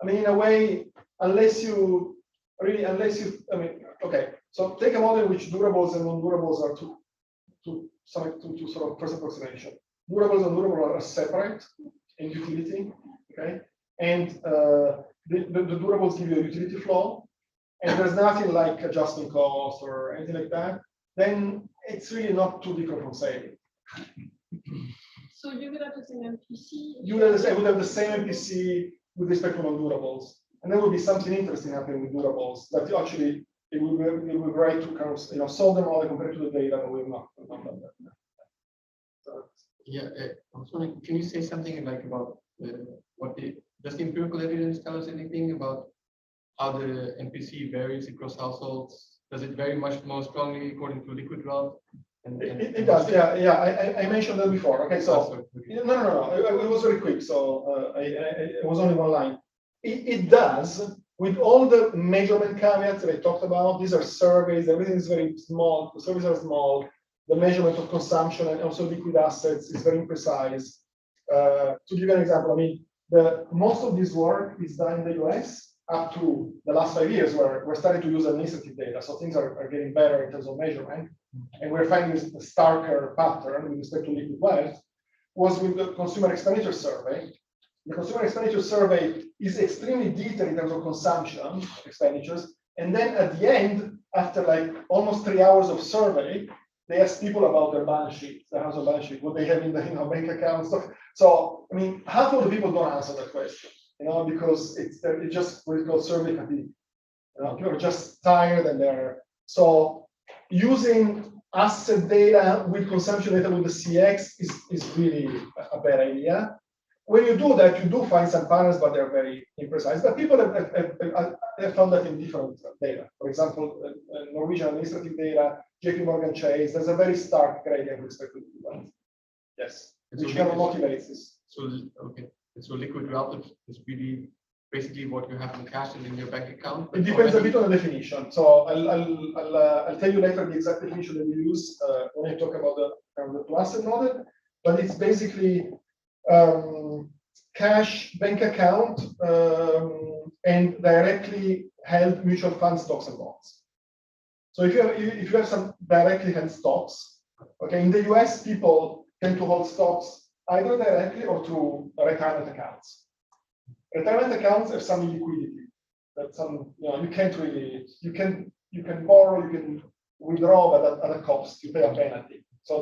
mean, in a way, unless you, I mean, okay. So take a model in which durables and non-durables are to sort of first approximation. Durables and non-durables are separate in utility, okay? And the durables give you a utility flow, and there's nothing like adjusting cost or anything like that. Then it's really not too different from saving. So you would have the same MPC? You would have the same MPC with respect to non-durables. And there will be something interesting happening with durables that actually it will be great to kind of solve them all compared to the data, but we've not done that. So, yeah, I was wondering, can you say something like about does the empirical evidence tell us anything about how the MPC varies across households? Does it vary much more strongly according to liquid wealth? It does, yeah. I mentioned that before. Okay, so no. It was very quick, so it was only one line. It does, with all the measurement caveats that I talked about. These are surveys, everything is very small, the surveys are small, the measurement of consumption and also liquid assets is very imprecise. To give you an example, I mean, most of this work is done in the US up to the last 5 years, where we're starting to use administrative data, so things are getting better in terms of measurement, and we're finding a starker pattern with respect to liquid wealth, was with the consumer expenditure survey. The consumer expenditure survey is extremely detailed in terms of consumption expenditures. And then at the end, after like almost 3 hours of survey, they ask people about their balance sheet, their household balance sheet, what they have in the bank account stuff. So, I mean, half of the people don't answer that question, because it's just what is called survey fatigue. People are just tired and they're, so using asset data with consumption data with the CX is really a bad idea. When you do that, you do find some patterns, but they're very imprecise. But people have found that in different data. For example, Norwegian administrative data, JP Morgan Chase, there's a very stark gradient with respect to the ones. Yes, which kind of motivates this. So okay, so liquid wealth is really basically what you have in cash and in your bank account. It depends a bit on the definition. So I'll tell you later the exact definition that we use when I talk about the two-asset model. But it's basically cash, bank account, and directly held mutual funds, stocks, and bonds. So if you have some directly held stocks, okay, in the US, people tend to hold stocks either directly or through retirement accounts. Retirement accounts have some illiquidity. That you can't really, you can borrow, you can withdraw, but at a cost, you pay a penalty. So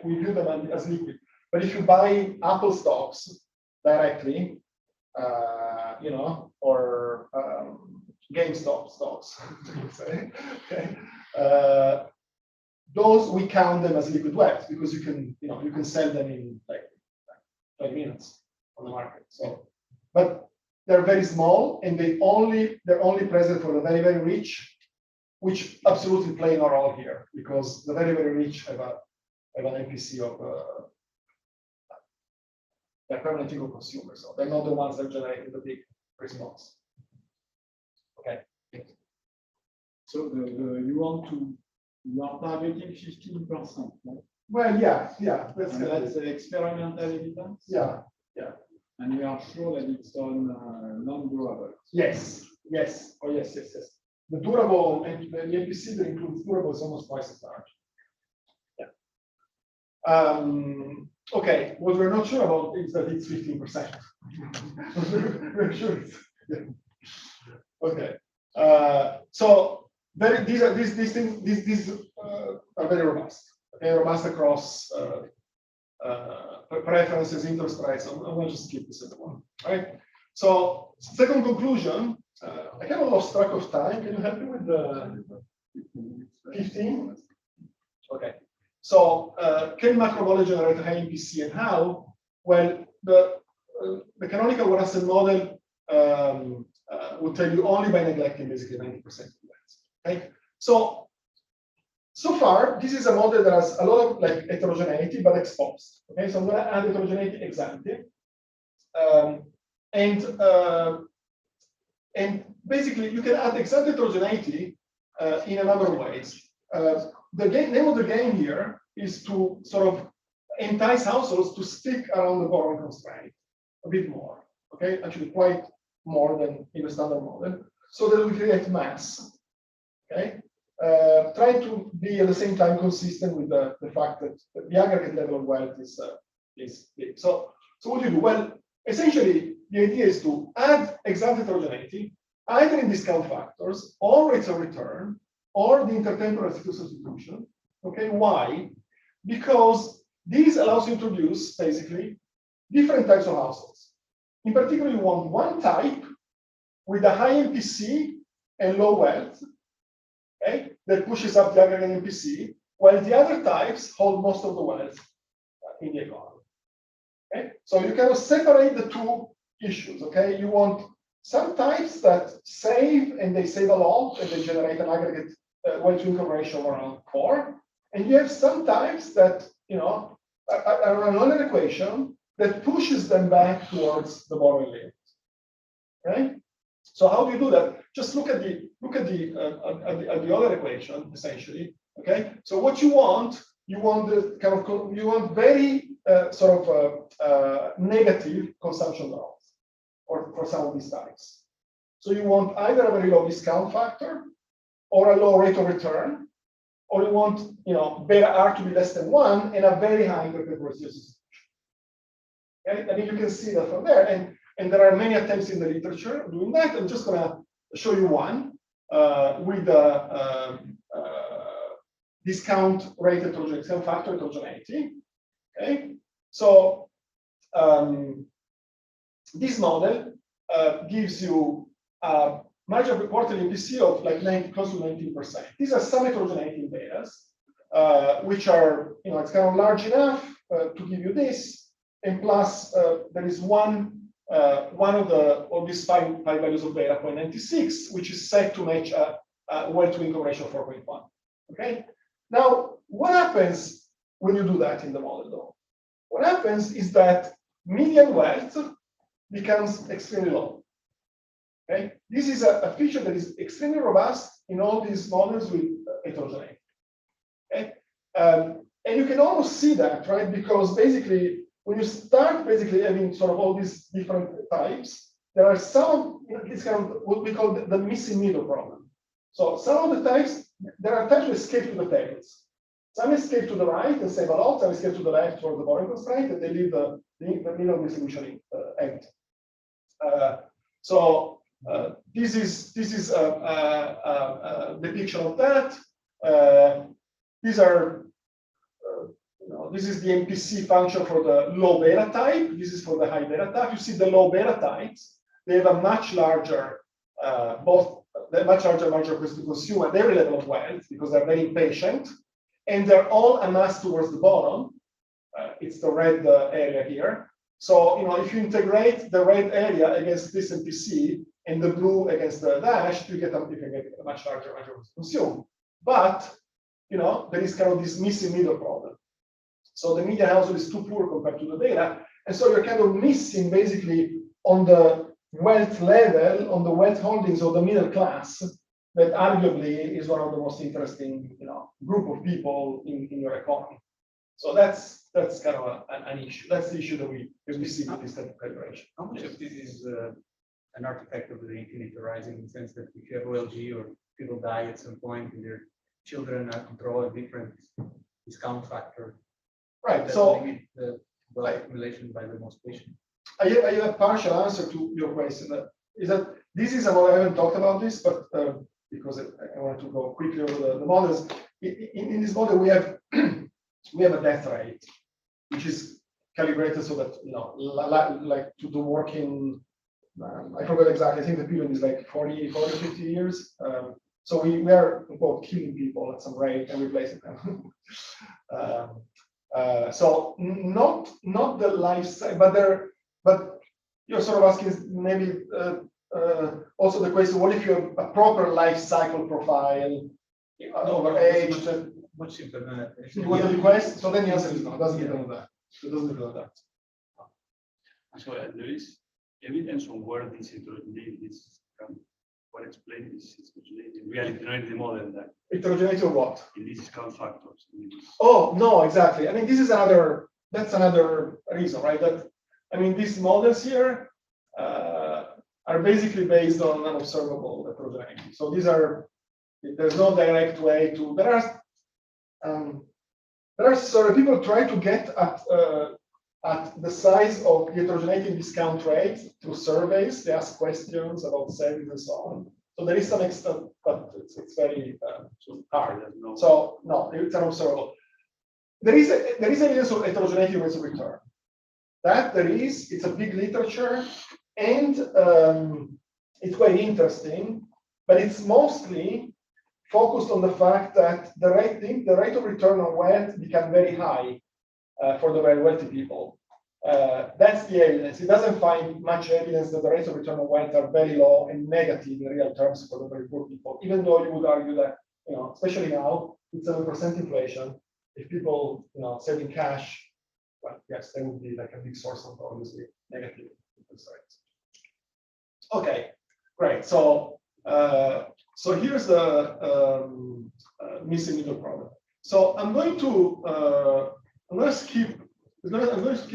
we view them as liquid. But if you buy Apple stocks directly, or GameStop stocks, okay, those we count them as liquid wealth because you can sell them in like 5 minutes on the market. So, but they're very small and they're only present for the very, very rich, which absolutely play no role here because the very, very rich have an MPC of they're permanent income consumers, so they're not the ones that generate the big response. Okay. So you are targeting 15%, right? Well, yeah, that's experimental evidence. Yeah. And we are sure that it's on non-durable. Yes. Oh, yes. The durable and the MPC that includes durable is almost twice as large. Yeah. Okay. What we're not sure about is that it's 15%. We're sure it's. Yeah. Okay. So these things are very robust. Okay, robust across preferences, interest rates. I'm going to just skip this other one. Right. So second conclusion. I kind of lost track of time. Can you help me with the 15? Okay. So can macro model generate a high MPC and how? Well, the canonical one-asset model will tell you only by neglecting basically 90% of that. Okay. So far, this is a model that has a lot of like heterogeneity but exposed. Okay, so I'm going to add heterogeneity ex ante, and basically you can add ex ante heterogeneity in a number of ways. The name of the game here is to sort of entice households to stick around the borrowing constraint a bit more. Okay, actually quite more than in the standard model, so that we create mass. Okay. Trying to be at the same time consistent with the fact that the aggregate level of wealth is big. So what do you do? Well, essentially, the idea is to add ex ante heterogeneity either in discount factors or rates of return or the intertemporal substitution. Okay, why? Because this allows you to introduce basically different types of households. In particular, you want one type with a high MPC and low wealth. Okay, that pushes up the aggregate MPC, while the other types hold most of the wealth in the economy. Okay, so you kind of separate the two issues. Okay, you want some types that save and they save a lot and they generate an aggregate wealth-to-income ratio around 4, and you have some types that are another equation that pushes them back towards the borrowing limit. Okay. So how do you do that? Just look at the other equation essentially. Okay. So what you want very negative consumption growth for some of these types. So you want either a very low discount factor or a low rate of return, or you want beta R to be less than 1 and a very high intertemporal substitution. Okay. I mean, you can see that from there, and there are many attempts in the literature doing that. I'm just going to show you one with the discount rate heterogeneity, discount factor heterogeneity. Okay, so this model gives you a marginal quarterly MPC of like close to 19%. These are some heterogeneity in betas, which are it's kind of large enough to give you this, and plus there is one of these five values of beta 0.96, which is set to match a wealth-to-income ratio of 4.1. Okay. Now, what happens when you do that in the model, though? What happens is that median wealth becomes extremely low. Okay, this is a feature that is extremely robust in all these models with heterogeneity. Okay, and you can almost see that, right? Because basically, when you start basically having sort of all these different types, there are some, it's kind of what we call the missing middle problem. So some of the types, there are types that escape to the tails. Some escape to the right and save a lot, some escape to the left for the boring constraint, and they leave the middle distribution empty. This is a depiction of that. These are, this is the MPC function for the low beta type. This is for the high beta type. You see the low beta types, they have a much larger, marginal propensity to consume at every level of wealth because they're very impatient, and they're all amassed towards the bottom. It's the red area here. So, if you integrate the red area against this MPC and the blue against the dash, you can get a much larger propensity to consume. But, there is kind of this missing middle problem. So the median household is too poor compared to the data. And so you're kind of missing basically on the wealth level, on the wealth holdings of the middle class, that arguably is one of the most interesting, group of people in your economy. So that's kind of an issue. That's the issue that we see with this type of calibration. How much of this is an artifact of the infinite horizon, in the sense that if you have OLG or people die at some point and their children control a different discount factor? Right. So limit the accumulation by the most patient. I have a partial answer to your question. Is that this is a model, I haven't talked about this, but because I wanted to go quickly over the models. In this model, we have a death rate, which is calibrated so that like to do work in I forgot exactly. I think the period is like 40 or 50 years. So we are quote killing people at some rate and replacing them. So not the life cycle, but you're sort of asking maybe also the question: what if you have a proper life cycle profile over age? Much simpler than that. You want the request? So then the answer is no. It doesn't depend on that. It doesn't depend on that. So there is evidence on where this what explains this heterogeneity. We are heterogeneity the model that heterogeneity of what? In these discount factors. Oh no, exactly. I mean, this is another. That's another reason, right? That I mean, these models here are basically based on unobservable heterogeneity. So these are. There's no direct way to. There are sort of people try to get at the size of the heterogeneity in discount rate through surveys. They ask questions about savings and so on. So there is some extent, but it's very hard. So no, it's unobservable. There is evidence of heterogeneity rates of return. That there is. It's a big literature, and it's very interesting. But it's mostly focused on the fact that the rate of return on wealth become very high for the very wealthy people. That's the evidence. It doesn't find much evidence that the rates of return on wealth are very low and negative in real terms for the very poor people, even though you would argue that, especially now, with 7% inflation, if people, saving cash, well, yes, that would be like a big source of obviously negative interest rates. Okay, great. So here's the missing middle problem. So I'm going to skip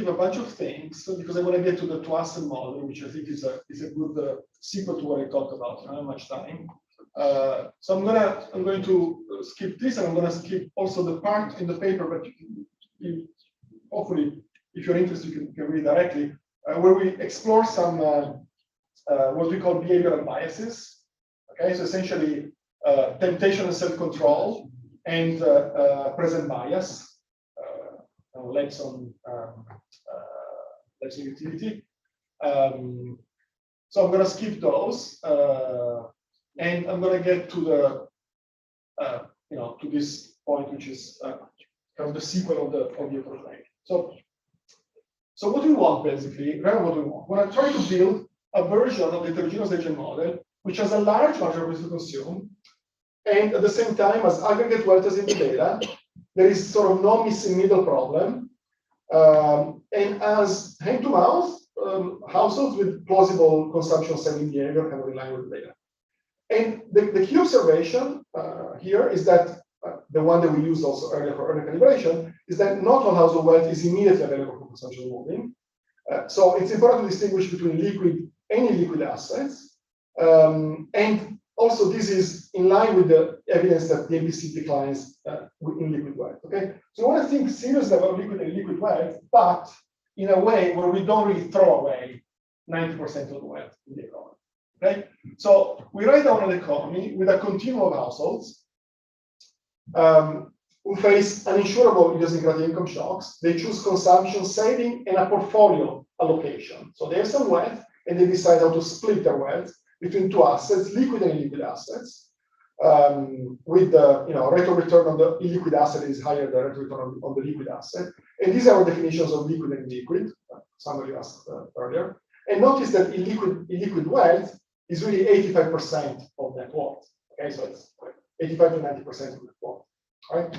a bunch of things because I want to get to the two-asset model, which I think is a good sequel to what I talked about. I don't have much time. So I'm going to skip this, and I'm going to skip also the part in the paper, but hopefully, if you're interested, you can read directly, where we explore some what we call behavioral biases. Okay, so essentially temptation and self-control and present bias, legs on utility. So I'm going to skip those, and I'm going to get to the to this point, which is kind of the sequel of the heterogeneity. So what we want basically, remember what we want. We're trying to build a version of the heterogeneous agent model which has a large marginal propensity to consume, and at the same time, as aggregate wealth as in the data, there is sort of no missing middle problem, And as hand-to-mouth households with plausible consumption saving behavior kind of in line with the data. And the key observation here is that the one that we used also earlier for early calibration is that not all household wealth is immediately available for consumption moving. So it's important to distinguish between any liquid assets. And also this is in line with the evidence that the MPC declines in liquid wealth. Okay, so we want to think seriously about liquid and liquid wealth, but in a way where we don't really throw away 90% of the wealth in the economy. Okay, so we write down an economy with a continuum of households who face uninsurable idiosyncratic income shocks. They choose consumption, saving, and a portfolio allocation. So they have some wealth, and they decide how to split their wealth between two assets, liquid and illiquid assets, with the rate of return on the illiquid asset is higher than the rate of return on the liquid asset. And these are our definitions of liquid and illiquid. Somebody asked earlier. And notice that illiquid wealth is really 85% of net worth. Okay, so it's 85 to 90% of net worth. Right?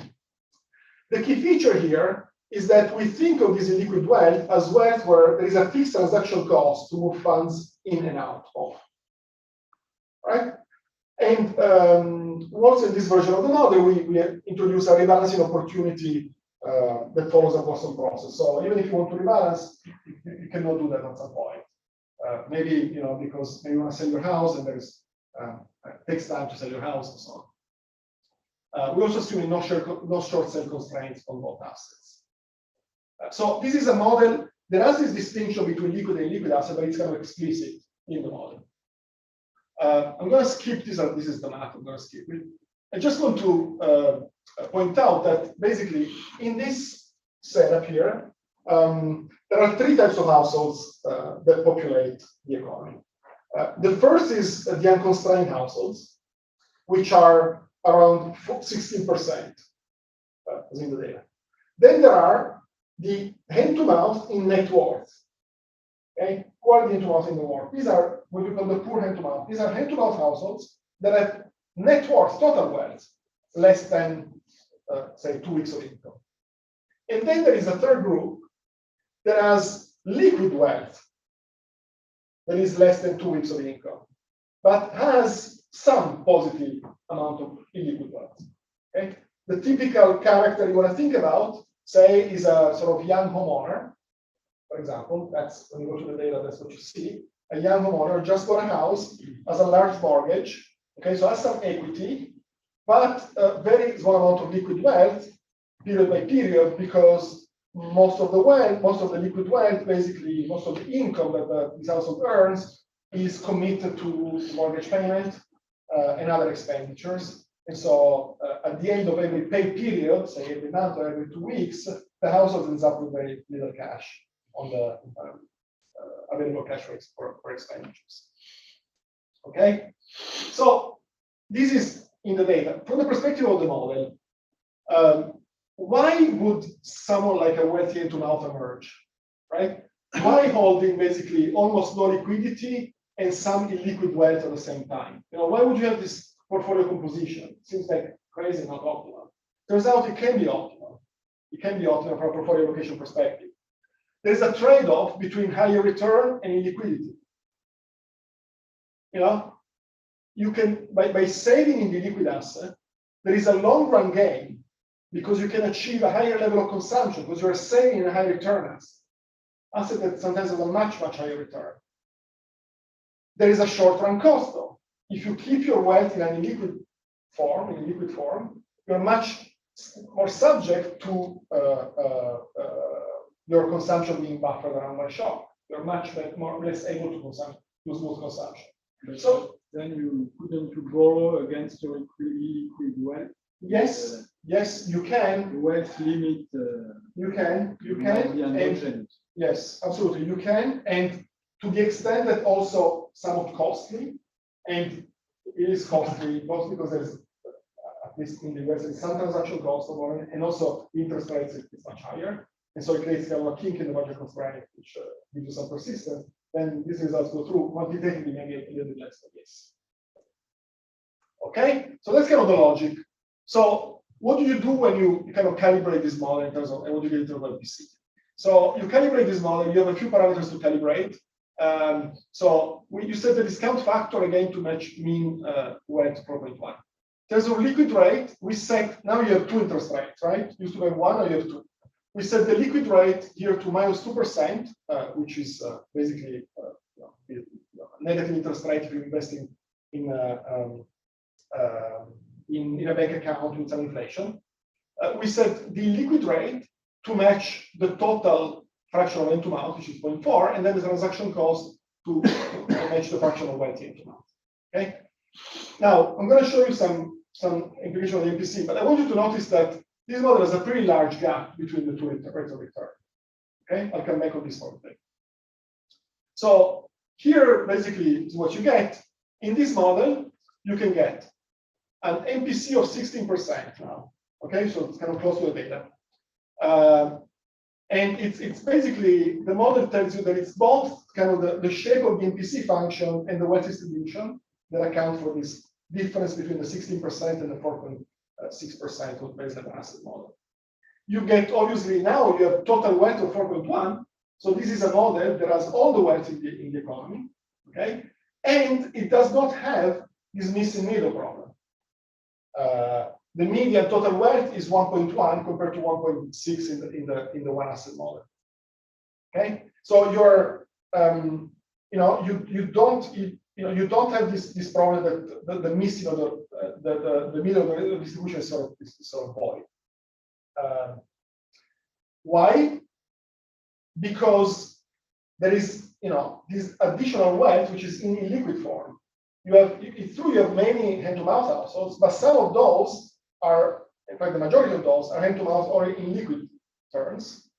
The key feature here is that we think of this illiquid wealth as wealth where there is a fixed transaction cost to move funds in and out of. Right? And also in this version of the model, we introduce a rebalancing opportunity that follows a Boston process. So even if you want to rebalance, you cannot do that at some point. Maybe because maybe you want to sell your house and there's it takes time to sell your house and so on. We also assume no short sale constraints on both assets. So this is a model that has this distinction between liquid and illiquid assets, but it's kind of explicit in the model. I'm going to skip this. This is the math. I'm going to skip it. I just want to point out that basically in this setup here, there are three types of households that populate the economy. The first is the unconstrained households, which are around 16%, as in the data. Then there are the hand-to-mouth in net worth. Okay, who are the hand-to-mouth in the world? These are what we call the poor hand-to-mouth. These are hand-to-mouth households that have net worth, total wealth, less than, say, 2 weeks of income. And then there is a third group that has liquid wealth that is less than 2 weeks of income, but has some positive amount of illiquid wealth. Okay? The typical character you want to think about, say, is a sort of young homeowner. For example, that's when you go to the data, that's what you see. A young homeowner just bought a house, has a large mortgage, okay, so has some equity, but a very small amount of liquid wealth, period by period, because most of the liquid wealth, basically most of the income that this household earns is committed to mortgage payment and other expenditures. And so at the end of every pay period, say every month or every 2 weeks, the household ends up with very little cash on the available cash for expenditures. Okay, so this is in the data. From the perspective of the model, why would someone like a wealthy hand-to-mouth emerge, right? Why holding basically almost no liquidity and some illiquid wealth at the same time? Why would you have this portfolio composition? Seems like crazy, not optimal. Turns out it can be optimal. It can be optimal from a portfolio allocation perspective. There's a trade-off between higher return and illiquidity. You can by saving in the liquid asset, there is a long-run gain because you can achieve a higher level of consumption because you are saving in a high return asset that sometimes has a much, much higher return. There is a short-run cost though. If you keep your wealth in an illiquid form, you're much more subject to your consumption being buffered around by shock. You're much less able to smooth consumption. So then you couldn't borrow against your illiquid wealth. Yes, you can. The wealth limit. You can. And, yes, absolutely, you can. And to the extent that also somewhat costly, and it is costly both because there's at least in the US there's some transaction cost of borrowing, and also interest rates is much higher. And so it creates kind of a kink in the budget constraint, which gives you some persistence. Then these results go through quantitatively, maybe a little bit less than this. Okay, so that's kind of the logic. So what do you do when you kind of calibrate this model in terms of, and what do you get into MPC? So you calibrate this model, you have a few parameters to calibrate. You set the discount factor again to match mean wealth 4.1. In terms of liquid rate, we set, now you have two interest rates, right? You used to have one, now you have two. We set the liquid rate here to -2%, which is basically negative interest rate if you're investing in a bank account with some inflation. We set the liquid rate to match the total fractional end amount, which is 0.4, and then the transaction cost to match the fractional wealth end amount. Okay. Now I'm going to show you some implication of the MPC, but I want you to notice that this model has a pretty large gap between the two rates of return. Okay, I'll come back on this one thing. So here, basically, is what you get. In this model, you can get an MPC of 16% now. Okay, so it's kind of close to the data. And it's basically, the model tells you that it's both kind of the shape of the MPC function and the wealth distribution that account for this difference between the 16% and the 4.6% of baseline asset model. You get, obviously, now you have total wealth of 4.1. So this is a model that has all the wealth in the economy, okay? And it does not have this missing middle problem. The median total wealth is 1.1 compared to 1.6 in the one asset model. Okay, so you're you don't have this problem that the missing of the middle of the distribution is sort of void. Why? Because there is this additional wealth which is in illiquid form. It's true you have many hand-to-mouth households, but some of those are, in fact, the majority of those are hand-to-mouth or in liquid terms,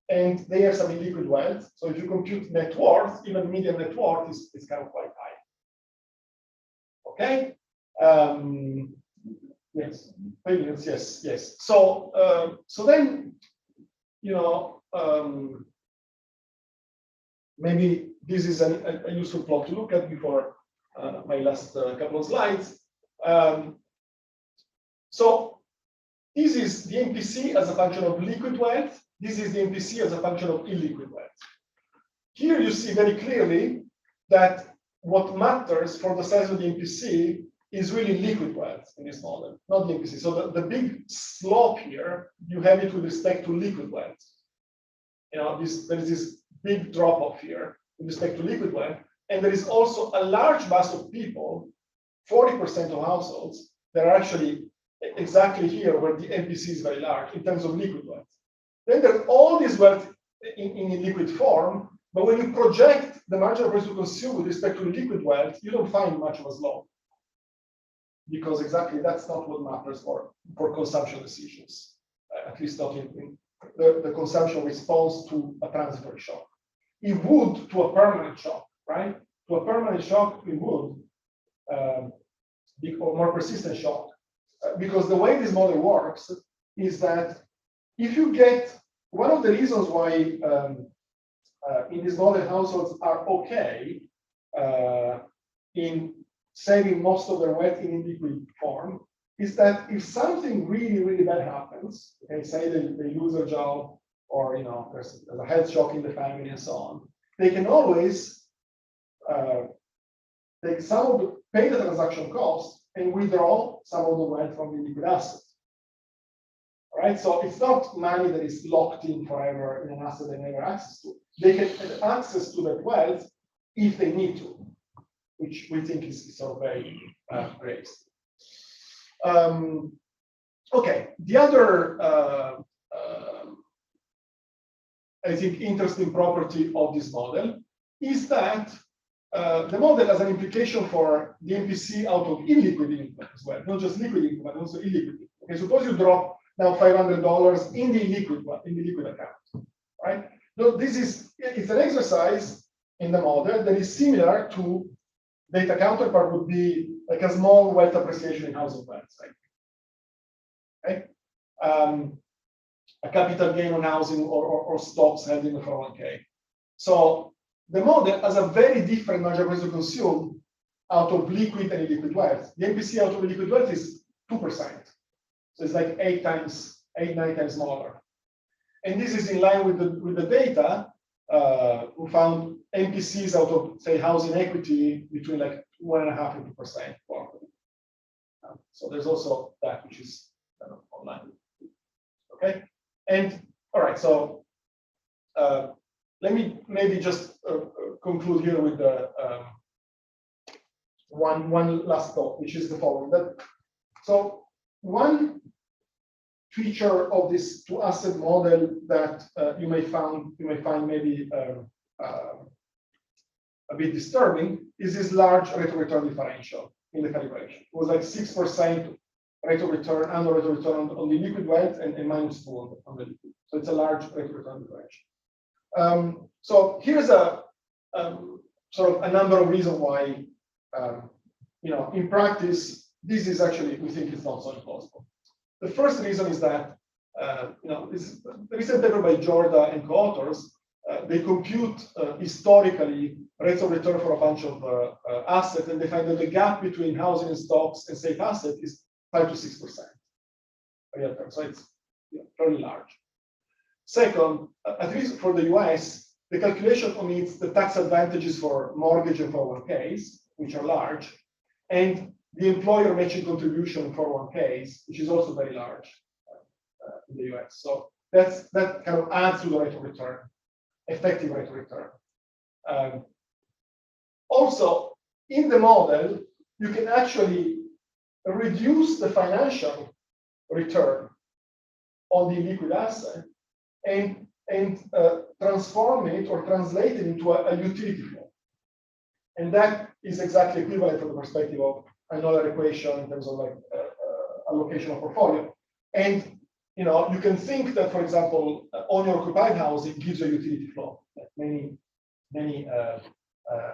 and they have some illiquid wealth. So if you compute net worth, even median net worth is kind of quite high. Okay. Yes. So then, maybe this is a useful plot to look at before my last couple of slides. So this is the MPC as a function of liquid wealth. This is the MPC as a function of illiquid wealth. Here you see very clearly that what matters for the size of the MPC is really liquid wealth in this model, not the MPC. So the big slope here, you have it with respect to liquid wealth. There is this big drop off here with respect to liquid wealth. And there is also a large mass of people, 40% of households, that are actually exactly here where the MPC is very large in terms of liquid wealth. Then there's all this wealth in liquid form, but when you project the marginal price to consume with respect to liquid wealth, you don't find much of a slope. Because exactly that's not what matters for consumption decisions, at least not in the consumption response to a transitory shock. It would to a permanent shock, right? To a permanent shock, it would, or more persistent shock. Because the way this model works is that if you get, one of the reasons why in this model households are okay in saving most of their wealth in illiquid form is that if something really, really bad happens, okay, say they lose their job or there's a health shock in the family and so on, they can always take pay the transaction cost and withdraw some of the wealth from the liquid asset. All right, so it's not money that is locked in forever in an asset they never access to. They can have access to that wealth if they need to, which we think is sort of very great. Okay, the other I think interesting property of this model is that the model has an implication for the MPC out of illiquid income as well, not just liquid income, but also illiquid income. Okay, suppose you drop now $500 in the liquid account, right? So it's an exercise in the model that is similar to data counterpart would be like a small wealth appreciation in household wealth, right? Okay, a capital gain on housing or stocks held in the 401k. So the model has a very different marginal price to consume out of liquid and illiquid wealth. The MPC out of liquid wealth is 2%. So it's like 8, 9 times smaller. And this is in line with the data. We found MPCs out of, say, housing equity between like 1.5% and 2%. So there's also that which is kind of online. Okay. And all right. So let me maybe just conclude here with the one last thought, which is the following. So one feature of this two-asset model that you may find maybe a bit disturbing is this large rate of return differential in the calibration. It was like 6% rate of return, annual rate of return on the liquid wealth and -2 on the liquid. So it's a large rate of return differential. So here's a sort of a number of reasons why, in practice, this is actually, we think it's not so impossible. The first reason is that, this the recent paper by Jorda and co-authors, they compute historically rates of return for a bunch of assets, and they find that the gap between housing and stocks and safe assets is 5 to 6%. So it's very large. Second, at least for the US, the calculation omits the tax advantages for mortgage and 401ks, which are large, and the employer matching contribution for 401ks, which is also very large in the US. So that kind of adds to the rate of return, effective rate of return. Also, in the model, you can actually reduce the financial return on the liquid asset and transform it or translate it into a utility flow. And that is exactly equivalent from the perspective of another equation in terms of like allocation of portfolio. And you can think that, for example, owner-occupied housing gives a utility flow. Like many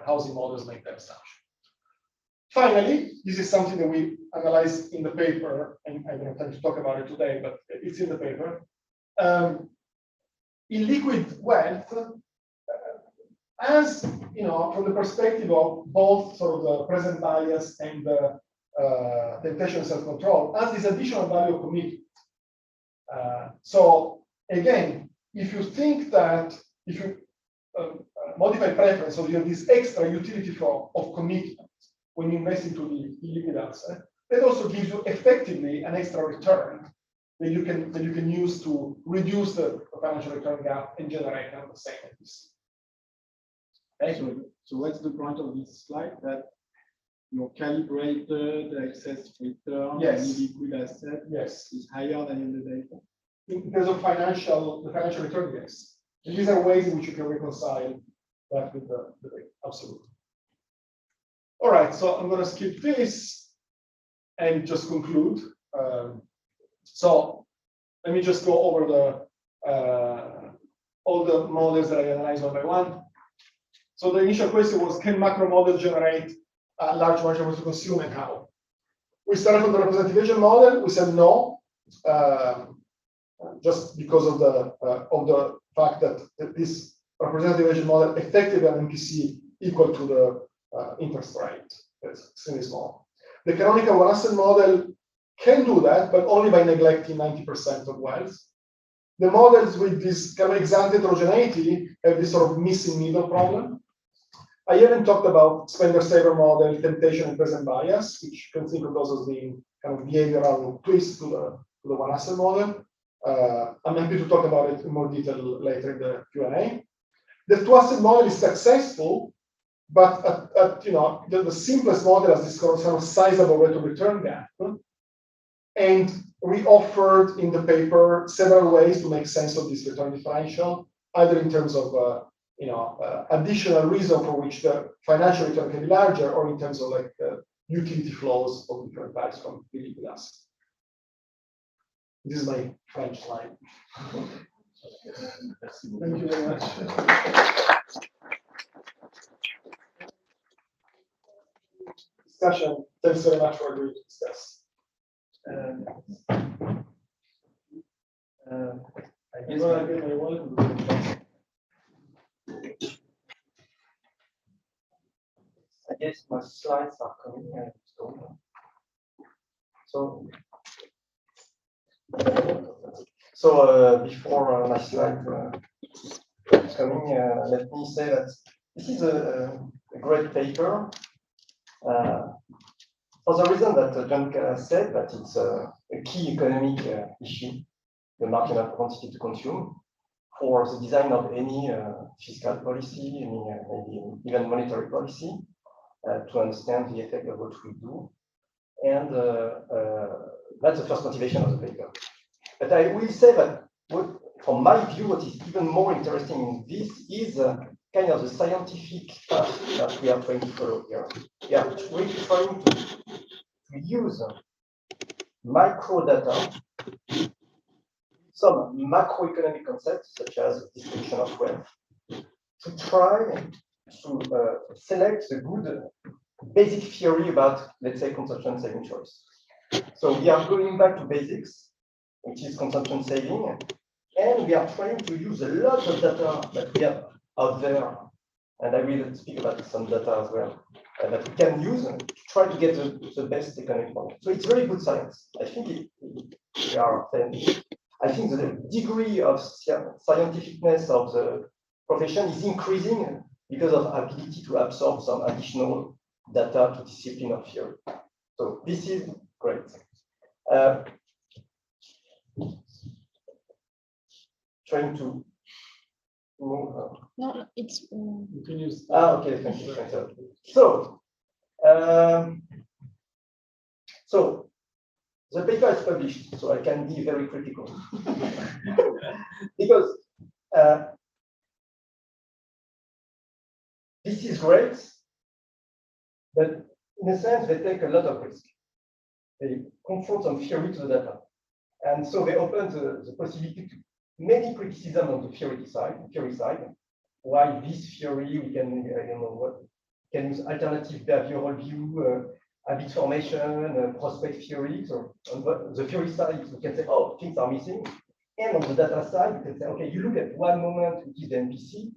housing models make that assumption. Finally, this is something that we analyzed in the paper, and I don't have time to talk about it today, but it's in the paper. In liquid wealth, as from the perspective of both sort of the present bias and the temptation self-control, as this additional value of commitment. So again, if you think that if you modify preference, so you have this extra utility flow of commitment when you invest into the liquid asset, that also gives you effectively an extra return that you can use to reduce the financial return gap and generate the same MPC. Okay. So what's the point of this slide? That your calibrated excess return on liquid asset is higher than in the data? In terms of the financial return, yes. And these are ways in which you can reconcile that with the data. Absolutely. All right, so I'm going to skip this and just conclude. So let me just go over all the models that I analyzed one by one. So the initial question was, can macro models generate a large margin to consume, and how? We started from the representation model. We said no, just because of the fact that this representation model effectively an MPC equal to the interest rate. That's extremely small. The canonical one-asset model can do that, but only by neglecting 90% of wealth. The models with this kind of ex-ante heterogeneity have this sort of missing middle problem. I haven't talked about spender-saver model, temptation, and present bias, which you can think of those as being kind of behavioral twists to the one-asset model. I'm happy to talk about it in more detail later in the Q&A. The two-asset model is successful, but the simplest model has this kind of sizable rate of return gap. And we offered in the paper several ways to make sense of this return differential, either in terms of additional reason for which the financial return can be larger, or in terms of like utility flows of different types from the liquid assets. This is my French slide. Thank you very much. Discussion. Thanks very much for agreeing to discuss. I guess my slides are coming and So before my slide is coming, let me say that this is a great paper for the reason that Gianluca said, that it's a key economic issue, the marginal propensity to consume, for the design of any fiscal policy, maybe even monetary policy, to understand the effect of what we do. And that's the first motivation of the paper. But I will say that, from my view, what is even more interesting in this is kind of the scientific path that we are trying to follow here. We are really trying to use micro data, some macroeconomic concepts such as distribution of wealth, to try to select the good basic theory about, let's say, consumption saving choice. So we are going back to basics, which is consumption saving, and we are trying to use a lot of data that we have out there, and I will speak about some data as well, that we can use to try to get the best economic model. So it's very good science. I think I think the degree of scientificness of the profession is increasing because of ability to absorb some additional data to discipline of theory. So this is great. Trying to move. No, it's. Okay, thank you. So the paper is published, so I can be very critical because this is great, but in a sense they take a lot of risk. They confront some theory to the data, and so they open the possibility to many criticism on the theory side. Why this theory? We can, I don't know what, can use alternative behavioral view, habit formation, prospect theory. So on the theory side, we can say, oh, things are missing. And on the data side, you can say, okay, you look at one moment, which is the NPC,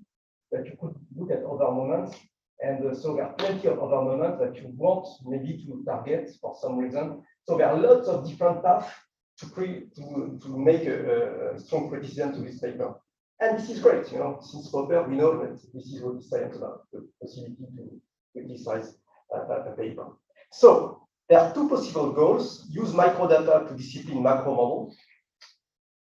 but you could look at other moments. And so there are plenty of other moments that you want maybe to target for some reason. So there are lots of different paths to make a strong criticism to this paper. And this is great, since Popper, we know that this is what is science about, the possibility to criticize a paper. So there are two possible goals: use microdata to discipline macro models,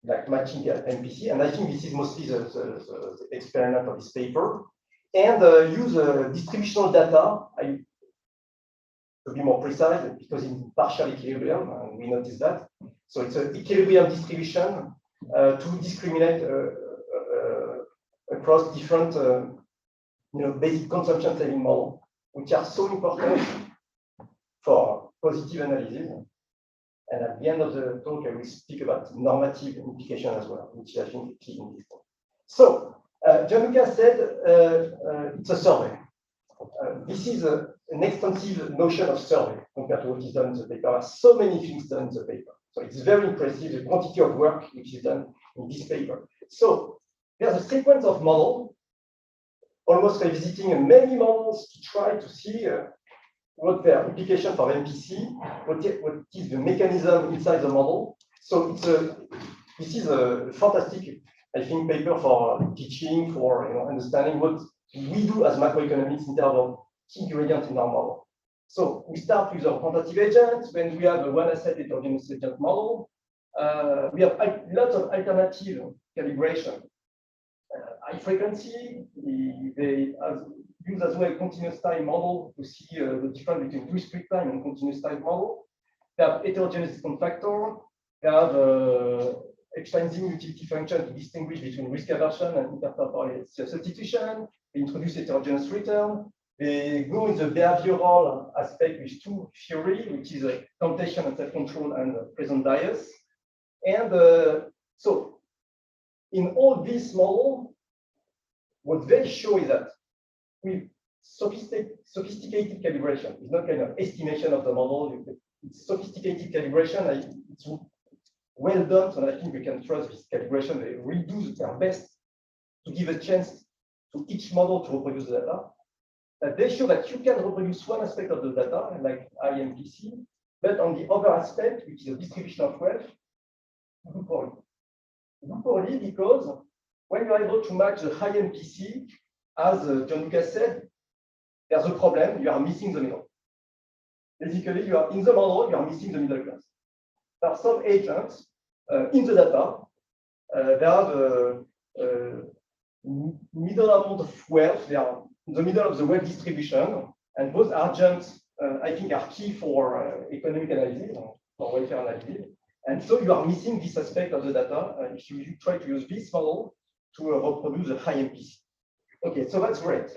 like matching MPC, and I think this is mostly the experiment of this paper, and use distributional data, to be more precise, because in partial equilibrium, and we notice that. So it's an equilibrium distribution to discriminate across different basic consumption saving models, which are so important for positive analysis. And at the end of the talk, I will speak about normative implication as well, which I think is key in this talk. So Gianluca said it's a survey. This is an extensive notion of survey compared to what is done in the paper. There are so many things done in the paper. So it's very impressive, the quantity of work which is done in this paper. So there's a sequence of models, almost revisiting many models to try to see what their implication for MPC, what is the mechanism inside the model. So this is a fantastic, I think, paper for teaching, for understanding what we do as macroeconomists in terms of key ingredients in our model. So we start with our quantitative agents. When we have a one-asset heterogeneous agent model, we have lots of alternative calibration. High frequency, they use as well continuous time model to see the difference between discrete time and continuous time model. They have heterogeneous discount factor. They have extending utility function to distinguish between risk aversion and intertemporal substitution. They introduce heterogeneous return. They go in the behavioral aspect with two theory, which is temptation and self-control and present bias. And so in all these models, what they show is that with sophisticated calibration, it's not kind of estimation of the model, it's sophisticated calibration, it's well done, so I think we can trust this calibration. They really do their best to give a chance to each model to reproduce the data. That they show that you can reproduce one aspect of the data, like IMPC, but on the other aspect, which is the distribution of wealth, good point. do poorly because when you're able to match the high MPC, as Gianluca said, there's a problem, you are missing the middle. Basically, you are in the model, you are missing the middle class. There are some agents in the data, they have a middle amount of wealth, they are in the middle of the wealth distribution, and those agents, I think, are key for economic analysis, for welfare analysis. And so you are missing this aspect of the data if you try to use this model to reproduce a high MPC. Okay, so that's great.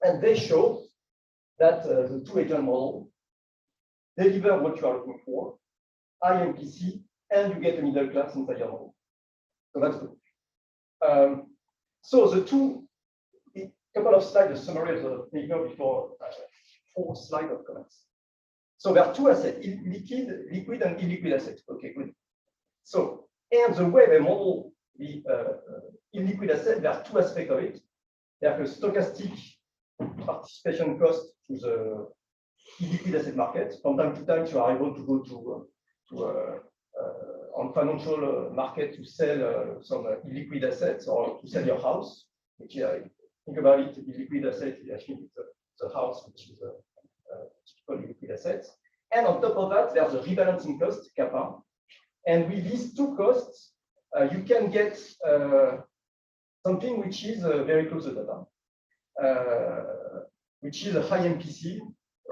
And they show that the two-agent model deliver what you are looking for, high MPC, and you get a middle class inside your model. So that's good. So the two, a couple of slides, a summary of the paper before 4 slides of comments. So there are two assets, liquid and illiquid assets. Okay, good. So, and the way they model the illiquid asset, there are two aspects of it. There are a stochastic participation cost to the illiquid asset market. From time to time, you are able to go to on financial market to sell some illiquid assets or to sell your house, which think about it, illiquid asset, I think it's a house, which is typical illiquid assets. And on top of that, there's a rebalancing cost, kappa. And with these two costs, you can get something which is very close to data, which is a high MPC,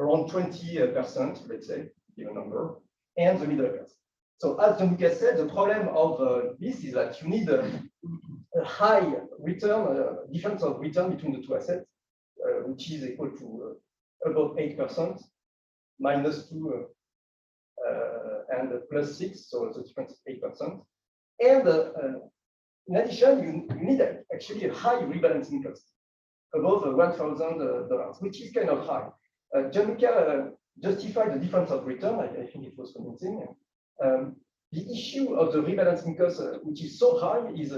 around 20%, let's say, give a number, and the middle class. So as Gianluca said, the problem of this is that you need a high return, difference of return between the two assets, which is equal to about 8%, -2 and +6, so the difference is 8%. And in addition, you need actually a high rebalancing cost, above $1,000, which is kind of high. Gianluca justified the difference of return. I think it was convincing. The issue of the rebalancing cost, which is so high, is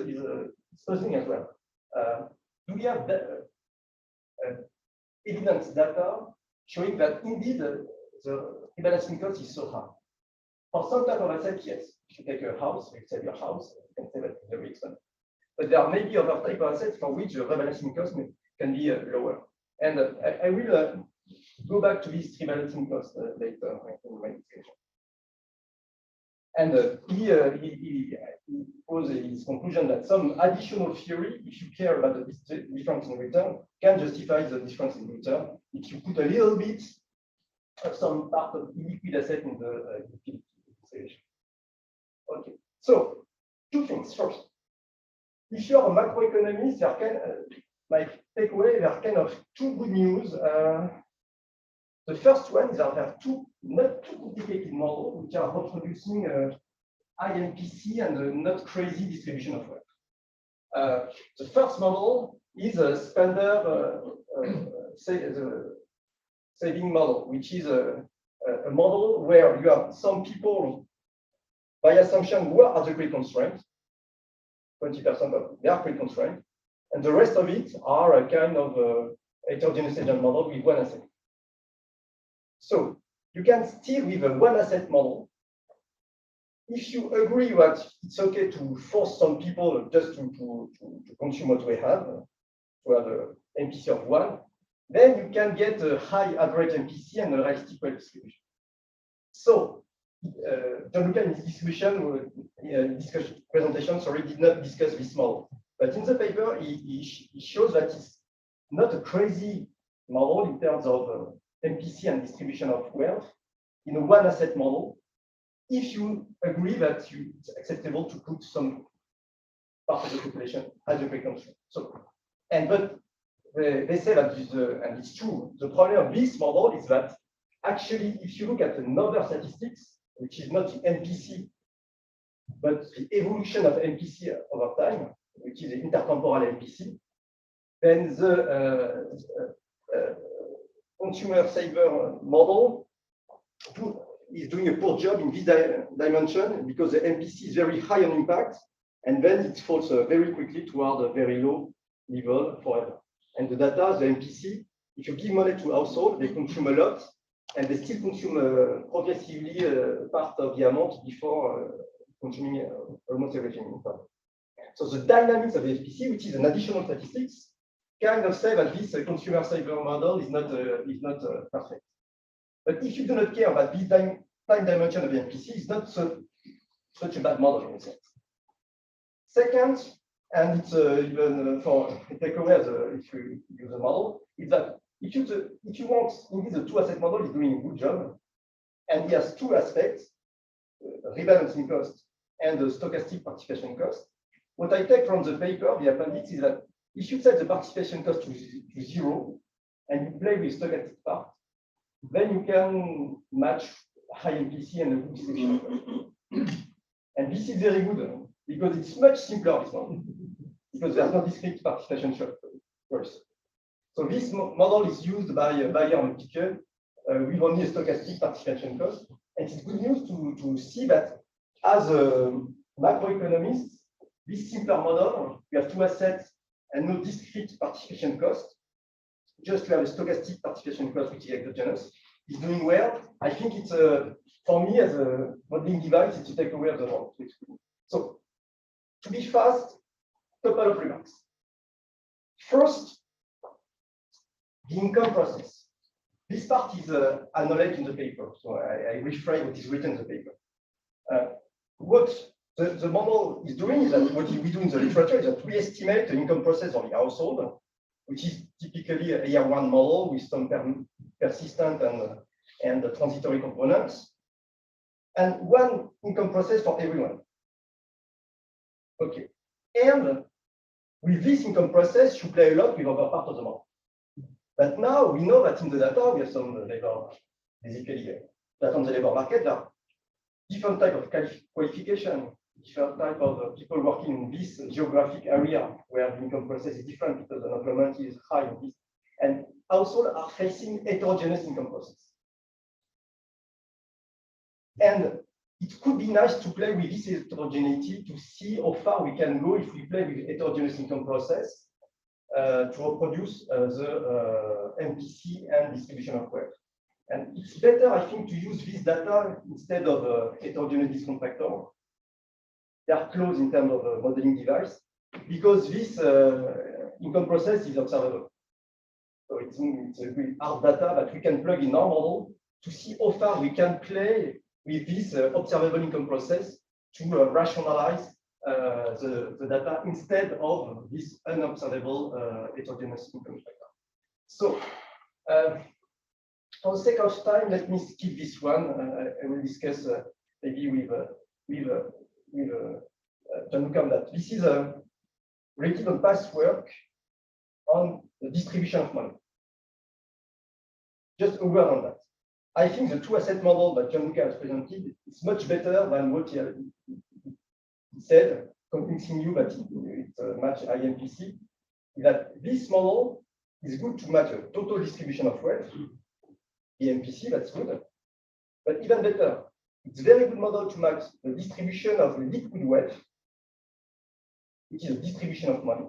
puzzling as well. Do we have evidence data showing that indeed the rebalancing cost is so high? For some type of asset, yes. If you take a house, you sell your house, you can say that it's very expensive. But there are maybe other type of assets for which the rebalancing cost can be lower. And I will go back to this rebalancing cost later in my discussion. And he posed his conclusion that some additional theory, if you care about the difference in return, can justify the difference in return if you put a little bit of some part of illiquid asset in the utility solution. Okay, so 2 things. First, if you are a macroeconomist, my takeaway, there are kind of 2 good news. The first one is that there are 2 not too complicated models which are reproducing high MPC and a not crazy distribution of wealth. The first model is a standard saving model, which is a model where you have some people, by assumption, who are at the credit constraint, 20% of they are credit constraint, and the rest of it are a kind of heterogeneous agent model with one asset. So you can still with a one asset model, if you agree that it's okay to force some people just to consume what we have, to have an MPC of 1, then you can get a high average MPC and a realistic wealth distribution. So Gianluca in his presentation, did not discuss this model. But in the paper, he shows that it's not a crazy model in terms of MPC and distribution of wealth in a one asset model, if you agree that it's acceptable to put some part of the population as a constraint. So, but they say that and it's true, the problem of this model is that actually, if you look at another statistics, which is not the MPC, but the evolution of MPC over time, which is the intertemporal MPC, then the consumer saver model is doing a poor job in this dimension because the MPC is very high on impact, and then it falls very quickly toward a very low level forever. And the data, the MPC, if you give money to households, they consume a lot, and they still consume progressively part of the amount before consuming almost everything. So the dynamics of the FPC, which is an additional statistics, kind of say that this consumer cyber model is not perfect. But if you do not care about this time dimension of the FPC, it's not such a bad model in a sense. Second, and it's even for a takeaway if you use a model, is that if you want, indeed, the two-asset model is doing a good job, and it has two aspects, rebalancing cost and the stochastic participation cost. What I take from the paper, the appendix, is that if you set the participation cost to 0 and you play with stochastic part, then you can match high MPC and a good distribution cost. And this is very good because it's much simpler, this one, because there's no discrete participation choice. So this model is used by buyer on a ticket with only a stochastic participation cost. And it's good news to see that as a macroeconomist, this simpler model, we have two assets and no discrete participation cost, just to have a stochastic participation cost, which is exogenous, is doing well. I think it's, for me, as a modeling device, it's a takeaway of the model. So, to be fast, couple of remarks. First, the income process. This part is acknowledged in the paper, so I rephrase what is written in the paper. What the model is doing is that what we do in the literature is that we estimate the income process of the household, which is typically a year one model with some persistent and transitory components, and one income process for everyone. Okay, and with this income process, you play a lot with other part of the model. But now we know that in the data, we have some labor, basically, data on the labor market, there are different type of qualification, different type of people working in this geographic area where the income process is different because the unemployment is high in this. And households are facing heterogeneous income process. And it could be nice to play with this heterogeneity to see how far we can go if we play with heterogeneous income process to reproduce the MPC and distribution of wealth. And it's better, I think, to use this data instead of heterogeneous discount factor. They are close in terms of modeling device because this income process is observable. So it's a really hard data that we can plug in our model to see how far we can play with this observable income process to rationalize the data instead of this unobservable heterogeneous income factor. So, for the sake of time, let me skip this one. I will discuss maybe with Gianluca that this is related on past work on the distribution of money. Just a word on that. I think the two-asset model that Gianluca has presented is much better than what he said, convincing you that it match IMPC, that this model is good to match a total distribution of wealth, the MPC, that's good. But even better, it's a very good model to match the distribution of liquid wealth, which is a distribution of money.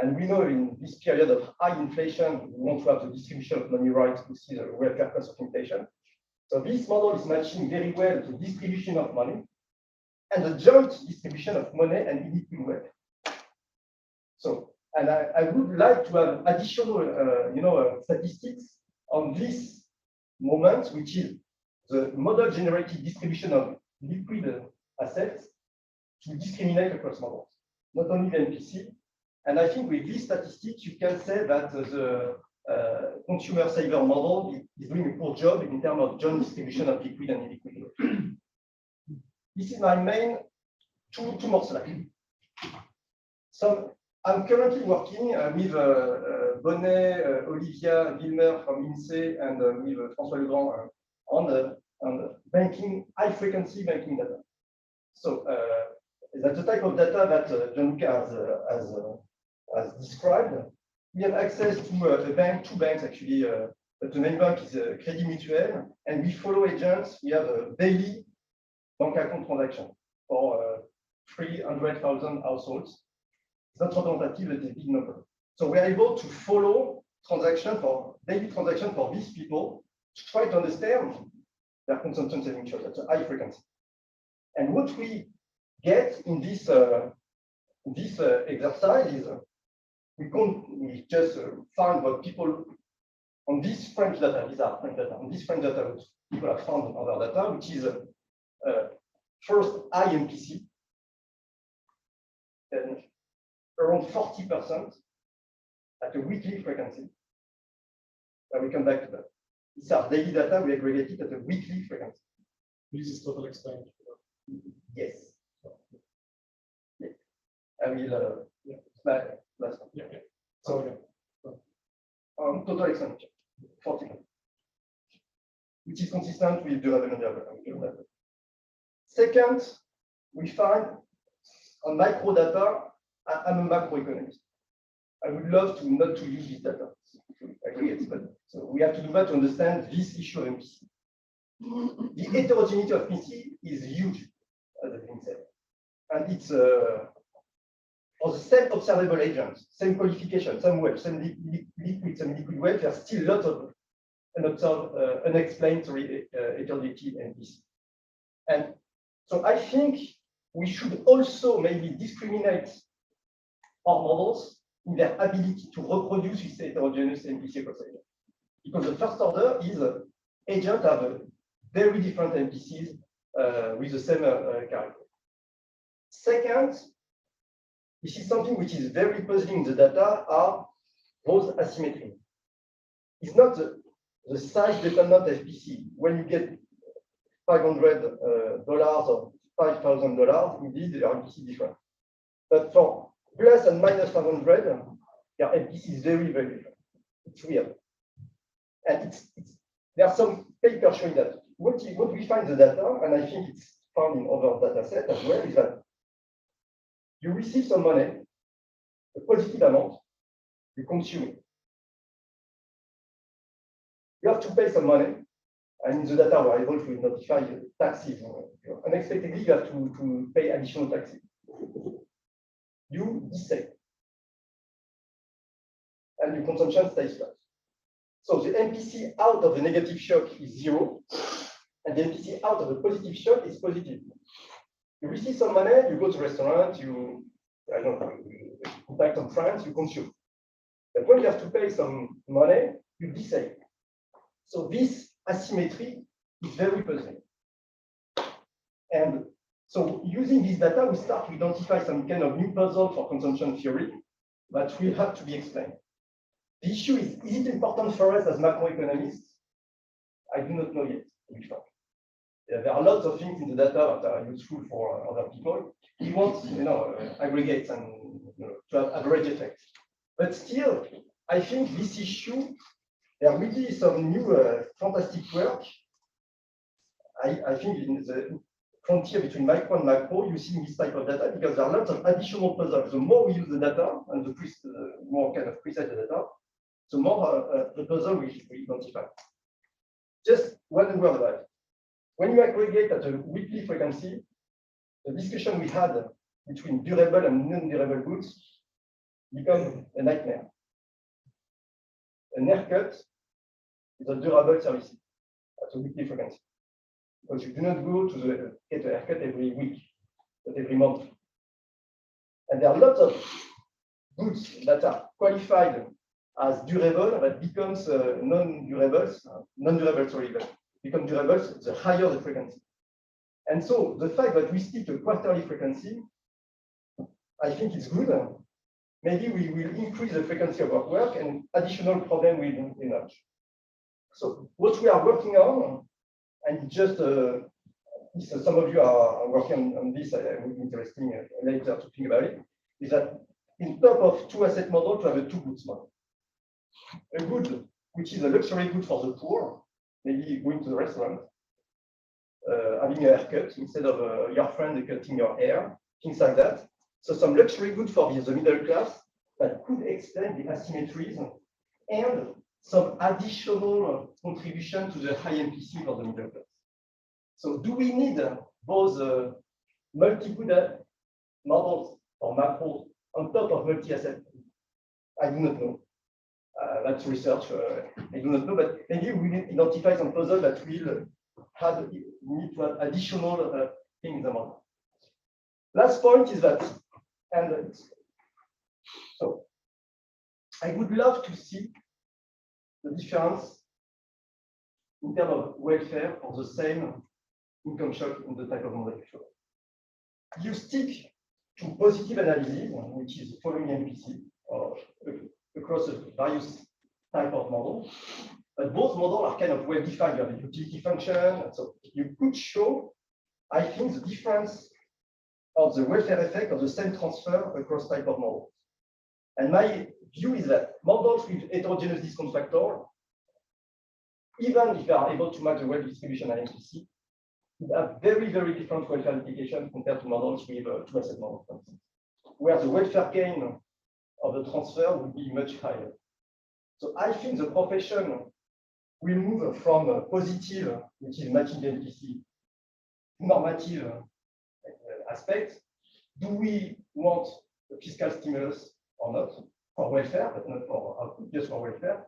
And we know in this period of high inflation, we want to have the distribution of money right to see the welfare cost of inflation. So this model is matching very well the distribution of money and the joint distribution of money and liquid wealth. So, and I would like to have additional, statistics on this moment, which is the model-generated distribution of liquid assets to discriminate across models, not only the MPC. And I think with these statistics, you can say that the consumer cyber model is doing a poor job in terms of joint distribution of liquid and illiquid. This is my main two more slides. So I'm currently working with Bonnet, Olivia Wilmer from INSEE, and with François Legrand on the banking, high-frequency banking data. So that's the type of data that Gianluca has described. We have access to a bank, two banks actually. But the main bank is Crédit Mutuel, and we follow agents. We have a daily bank account transaction for 300,000 households. It's not representative, it's a big number. So we are able to follow daily transaction for these people to try to understand their consumption saving choice at a high frequency. And what we get in this this exercise is we just find what people on this French data, these are French data, on this French data, which people have found on other data, which is first high MPC, and around 40% at a weekly frequency. And we come back to that. These are daily data, we aggregate it at a weekly frequency. This is total expenditure. Yes. Yeah. I will, last one. Yeah. So, total expenditure, 40, which is consistent with durable and durable. Second, we find on micro data, I'm a macroeconomist. I would love to not to use this data to aggregate, but so we have to do that to understand this issue of MPC. The heterogeneity of MPC is huge, as has been said, and it's for the same observable agents, same qualification, some wave, some liquid, some liquid wave. There's still a lot of unexplained heterogeneity MPC, and so I think we should also maybe discriminate our models in their ability to reproduce this heterogeneous MPC across agents. Because the first order is agents have a very different MPCs with the same character. Second, this is something which is very puzzling in the data are those asymmetry. It's not the size dependent MPC. When you get $500 or $5,000, indeed, your MPC is different. But for plus and minus 500, your MPC is very, very different. It's weird. And there are some papers showing that what we find the data, and I think it's found in other data sets as well, is that you receive some money, a positive amount, you consume it. You have to pay some money, and in the data we are able to notify taxes. Unexpectedly, you have to pay additional taxes. You dissect, and your consumption stays flat. So the MPC out of the negative shock is 0, and the MPC out of the positive shock is positive. You receive some money, you go to a restaurant, you buy some friends, you consume. But when you have to pay some money, you decide. So this asymmetry is very puzzling. And so using this data, we start to identify some kind of new puzzle for consumption theory that will have to be explained. The issue is it important for us as macroeconomists? I do not know yet, to be frank. There are lots of things in the data that are useful for other people. We want, aggregates and to have average effects. But still, I think this issue, there will be some new fantastic work. I think in the frontier between micro and macro, using this type of data, because there are lots of additional puzzles. The more we use the data and the more kind of precise the data, the more the puzzle we identify. Just one word about it. When you aggregate at a weekly frequency, the discussion we had between durable and non-durable goods becomes a nightmare. An haircut is a durable service at a weekly frequency. Because you do not go to get a haircut every week, but every month. And there are lots of goods that are qualified as durable that becomes non-durable, but become durable the higher the frequency. And so the fact that we stick to a quarterly frequency, I think it's good. Maybe we will increase the frequency of our work and additional problem will emerge. So what we are working on, and just some of you are working on this, it would be interesting later to think about it, is that in top of two asset model to have a two goods model. A good, which is a luxury good for the poor, maybe going to the restaurant, having a haircut instead of your friend cutting your hair, things like that. So some luxury good for the middle class that could explain the asymmetries and some additional contribution to the high MPC for the middle class. So do we need those multi-good models or macros on top of multi-asset? I do not know. That's research. I do not know, but maybe we will identify some puzzle that will need to have additional things in the model. Last point is that And so I would love to see the difference in terms of welfare for the same income shock in the type of model you show. You stick to positive analysis, which is following MPC across various type of models. But both models are kind of well defined. You have a utility function. So you could show, I think, the difference of the welfare effect of the same transfer across type of models. And my view is that models with heterogeneous discount factor, even if they are able to match the wealth distribution and MPC, would have very, very different welfare implications compared to models with two asset models, for instance, where the welfare gain of the transfer would be much higher. So I think the profession will move from a positive, which is matching the MPC, normative aspect. Do we want a fiscal stimulus or not for welfare, but not for output, just for welfare?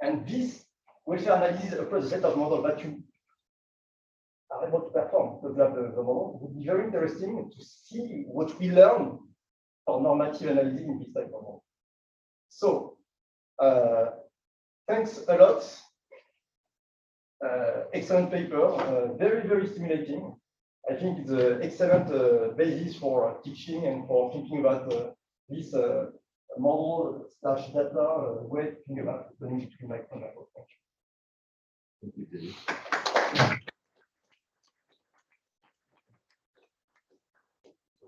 And this welfare analysis across a set of models that you are able to perform to develop the model would be very interesting to see what we learn for normative analysis in this type of model. So, thanks a lot. Excellent paper, very, very stimulating. I think it's an excellent basis for teaching and for thinking about this model / data way to think about the link between micro and macro. Thank you.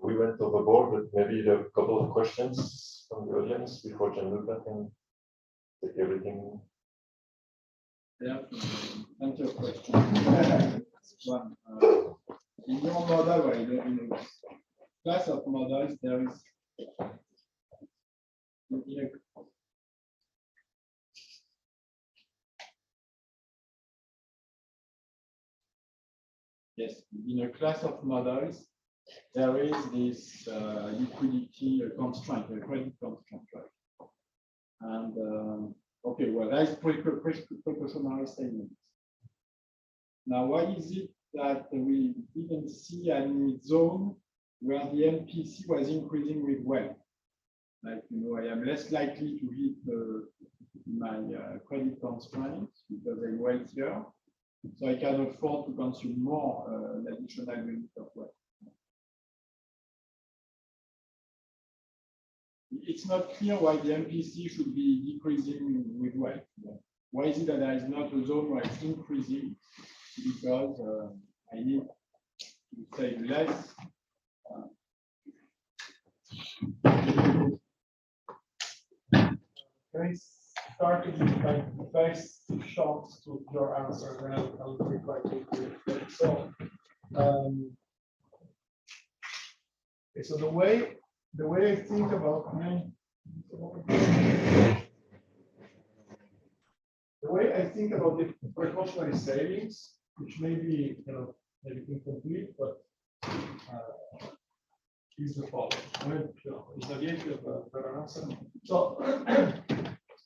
We went overboard, but maybe a couple of questions from the audience before Gianluca can take everything. Yeah, plenty of questions. One, in your model, in a class of models, there is yes, in a class of models, there is this liquidity constraint, a credit constraint, right? And okay, well, that is precautionary statement. Now, why is it that we didn't see any zone where the MPC was increasing with wealth? Like, I am less likely to hit my credit constraints because I'm wealthier, so I can afford to consume more additional unit of wealth. It's not clear why the MPC should be decreasing with wealth. Why is it that there is not a zone where it's increasing? Because I need to save less. Can I start to give like best shots to your answer, then I'll reply to it. So, okay, so the way I think about the precautionary savings, which may be maybe incomplete, but is the following. Xavier, you have a better answer. So,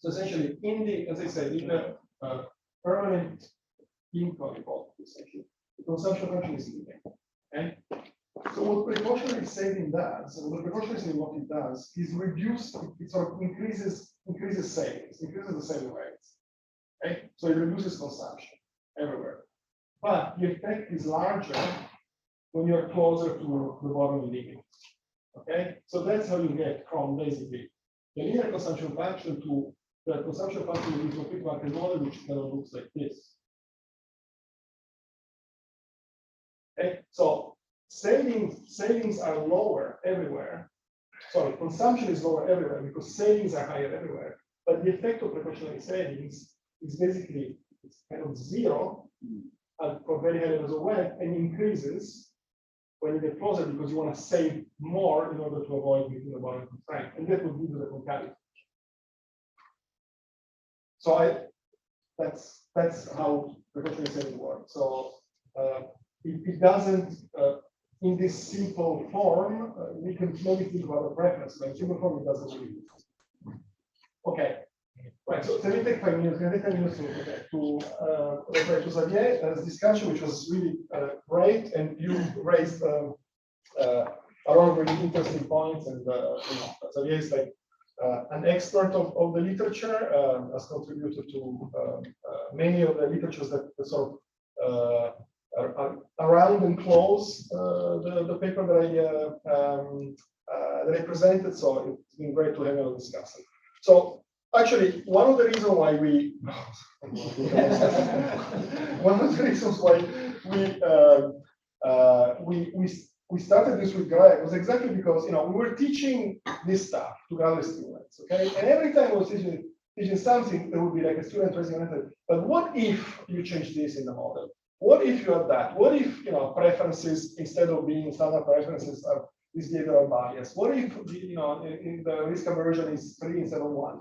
essentially, as I said, in the permanent income inequality, essentially, the consumption function is leading. Okay? So what precautionary saving does, and what precautionary saving what it does is reduce, it sort of increases savings, increases the saving rates. Okay? So it reduces consumption everywhere. But the effect is larger when you're closer to the bottom limit. Okay? So that's how you get from basically the linear consumption function to the consumption function in the complete market model, which kind of looks like this. Okay? So savings are lower everywhere. Sorry, consumption is lower everywhere because savings are higher everywhere. But the effect of precautionary savings is basically it's kind of zero for very high levels of wealth and increases when you get closer because you want to save more in order to avoid meeting the bottom constraint. And that would give you the concavity. So that's how precautionary saving works. So it doesn't in this simple form, we can maybe think about a preference, but in simple form it doesn't really. Okay. Right, so can we take 5 minutes? Can I take 10 minutes to refer to Xavier's discussion, which was really great, and you raised a a lot of really interesting points. And Xavier is like an expert of the literature, has contributed to many of the literatures that sort of are around and close the paper that I presented. So it's been great to have a discussion. So actually, one of the reasons why we started this with Greg was exactly because we were teaching this stuff to graduate students, okay? And every time I was teaching something, there would be like a student raising hand. But what if you change this in the model? What if you have that? What if preferences, instead of being standard preferences, are this behavioral bias? What if in the risk aversion is 3 instead of 1?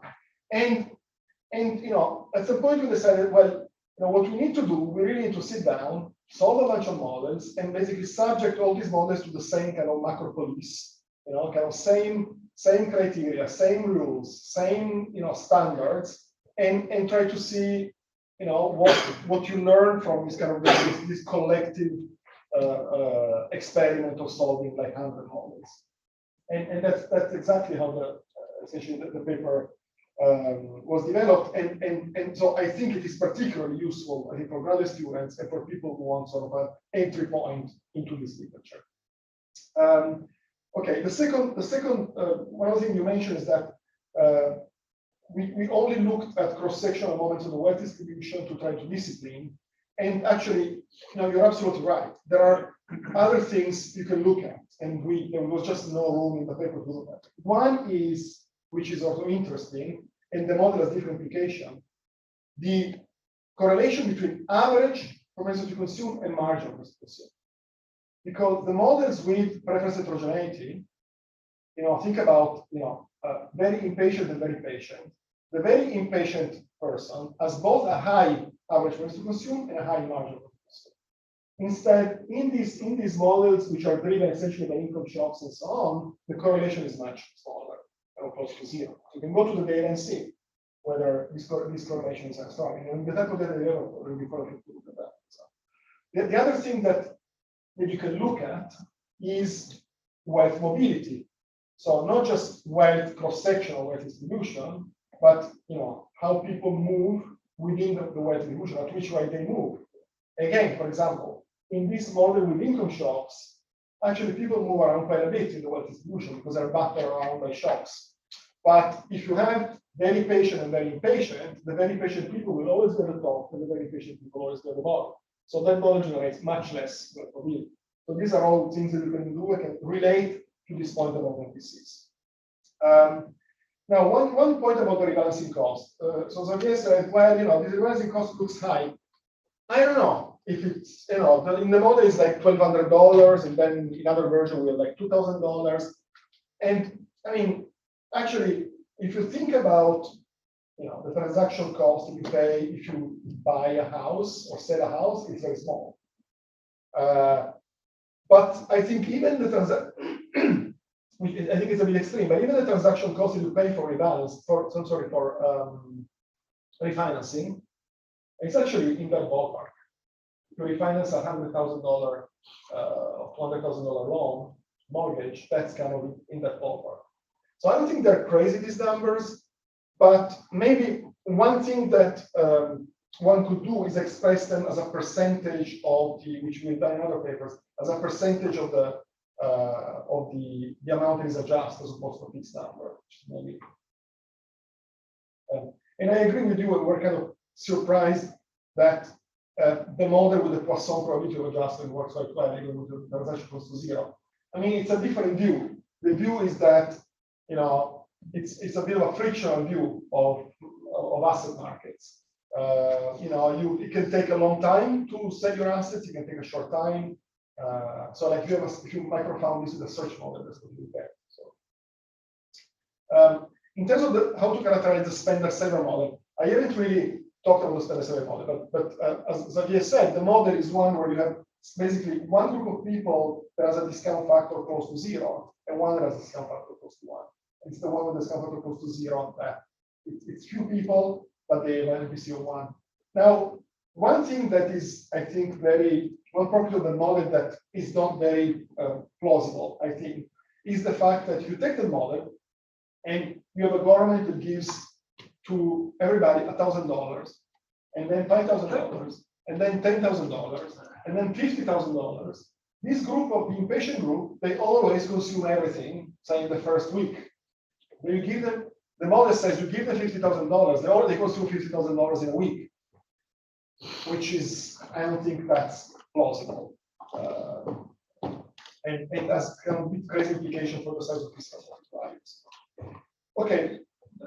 And at some point we decided, well, what we need to do, we really need to sit down, solve a bunch of models, and basically subject all these models to the same kind of macro police, kind of same criteria, same rules, same standards, and try to see what you learn from this kind of this collective experiment of solving like 100 models. And that's exactly how essentially the paper was developed, and so I think it is particularly useful, I think, for graduate students and for people who want sort of an entry point into this literature. Okay, the second one of the things you mentioned is that we only looked at cross-sectional moments of the wealth distribution to try to discipline, and actually, you're absolutely right. There are other things you can look at, and there was just no room in the paper to look at. One is, which is also interesting, and the model has different implication, the correlation between average propensity to consume and marginal propensity to consume. Because the models with preference heterogeneity, think about, very impatient and very patient. The very impatient person has both a high average propensity to consume and a high marginal propensity to consume. Instead, in these models, which are driven essentially by income shocks and so on, the correlation is much smaller, or close to 0. So you can go to the data and see whether this correlation is strong. And the type of data will be perfect to look at that. So the other thing that you can look at is wealth mobility. So not just wealth cross-sectional wealth distribution, but how people move within the wealth distribution, at which rate they move. Again, for example, in this model with income shocks, actually people move around quite a bit in the wealth distribution because they're battered around by shocks. But if you have very patient and very impatient, the very patient people will always go to the top, and the very patient people always go to the bottom. So that model generates much less wealth mobility. So these are all things that you can do and can relate to this point about NPCs. Now, one point about the rebalancing cost. So Xavier said, well, this rebalancing cost looks high. I don't know if it's, in the model it's like $1,200, and then in other version we have like $2,000. And I mean, actually, if you think about, the transaction cost you pay if you buy a house or sell a house, it's very small. But I think even the transaction, I think it's a bit extreme, but even the transaction cost that you pay for refinancing, it's actually in that ballpark. If you refinance a $100,000 or $200,000 loan mortgage, that's kind of in that ballpark. So I don't think they're crazy, these numbers, but maybe one thing that one could do is express them as a percentage of which we've done in other papers, as a percentage of the amount that is adjusted as opposed to a fixed number. Maybe. And I agree with you, and we're kind of surprised that the model with the Poisson probability of adjustment works quite well, even with the transaction close to 0. I mean, it's a different view. The view is that it's a bit of a frictional view of asset markets. It can take a long time to sell your assets. It can take a short time. So like if you microfound this with a search model, that's what you get. So in terms of how to characterize the spender-saver model, I haven't really talked about the spender-saver model, but as Xavier said, the model is one where you have basically one group of people that has a discount factor close to 0, and one that has a discount factor close to 1. It's the one with the discount factor close to 0 that it's few people, but they have an NPC of 1. Now, one thing that is, I think, one property of the model that is not very plausible, I think, is the fact that you take the model and you have a government that gives to everybody $1,000, and then $5,000, and then $10,000, and then $50,000. This group of the impatient group, they always consume everything, say in the first week. When you give them, the model says you give them $50,000, they already consume $50,000 in a week, which is, I don't think that's plausible. And it has kind of crazy implication for the size of fiscal values. Okay,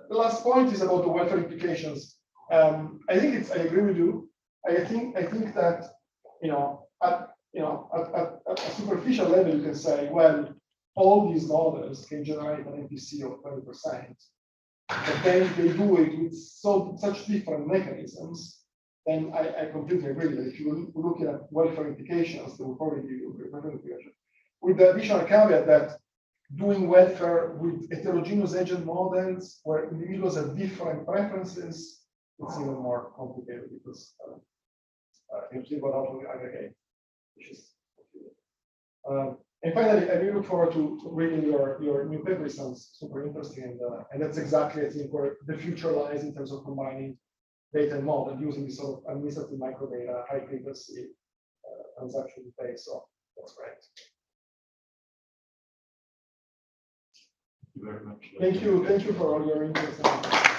the last point is about the welfare implications. I think I agree with you. I think that at a superficial level you can say, well, all these models can generate an NPC of 20%, but then they do it with such different mechanisms. Then I completely agree that if you look at welfare implications, they will probably give you welfare implications. With the additional caveat that doing welfare with heterogeneous agent models where individuals have different preferences, it's even more complicated because you see what how to aggregate, which is and finally, I really look forward to reading your new paper. It sounds super interesting, and that's exactly, I think, where the future lies in terms of combining data and model using this sort of administrative microdata, high frequency transaction base. So that's great. Thank you very much. Thank you for all your interest.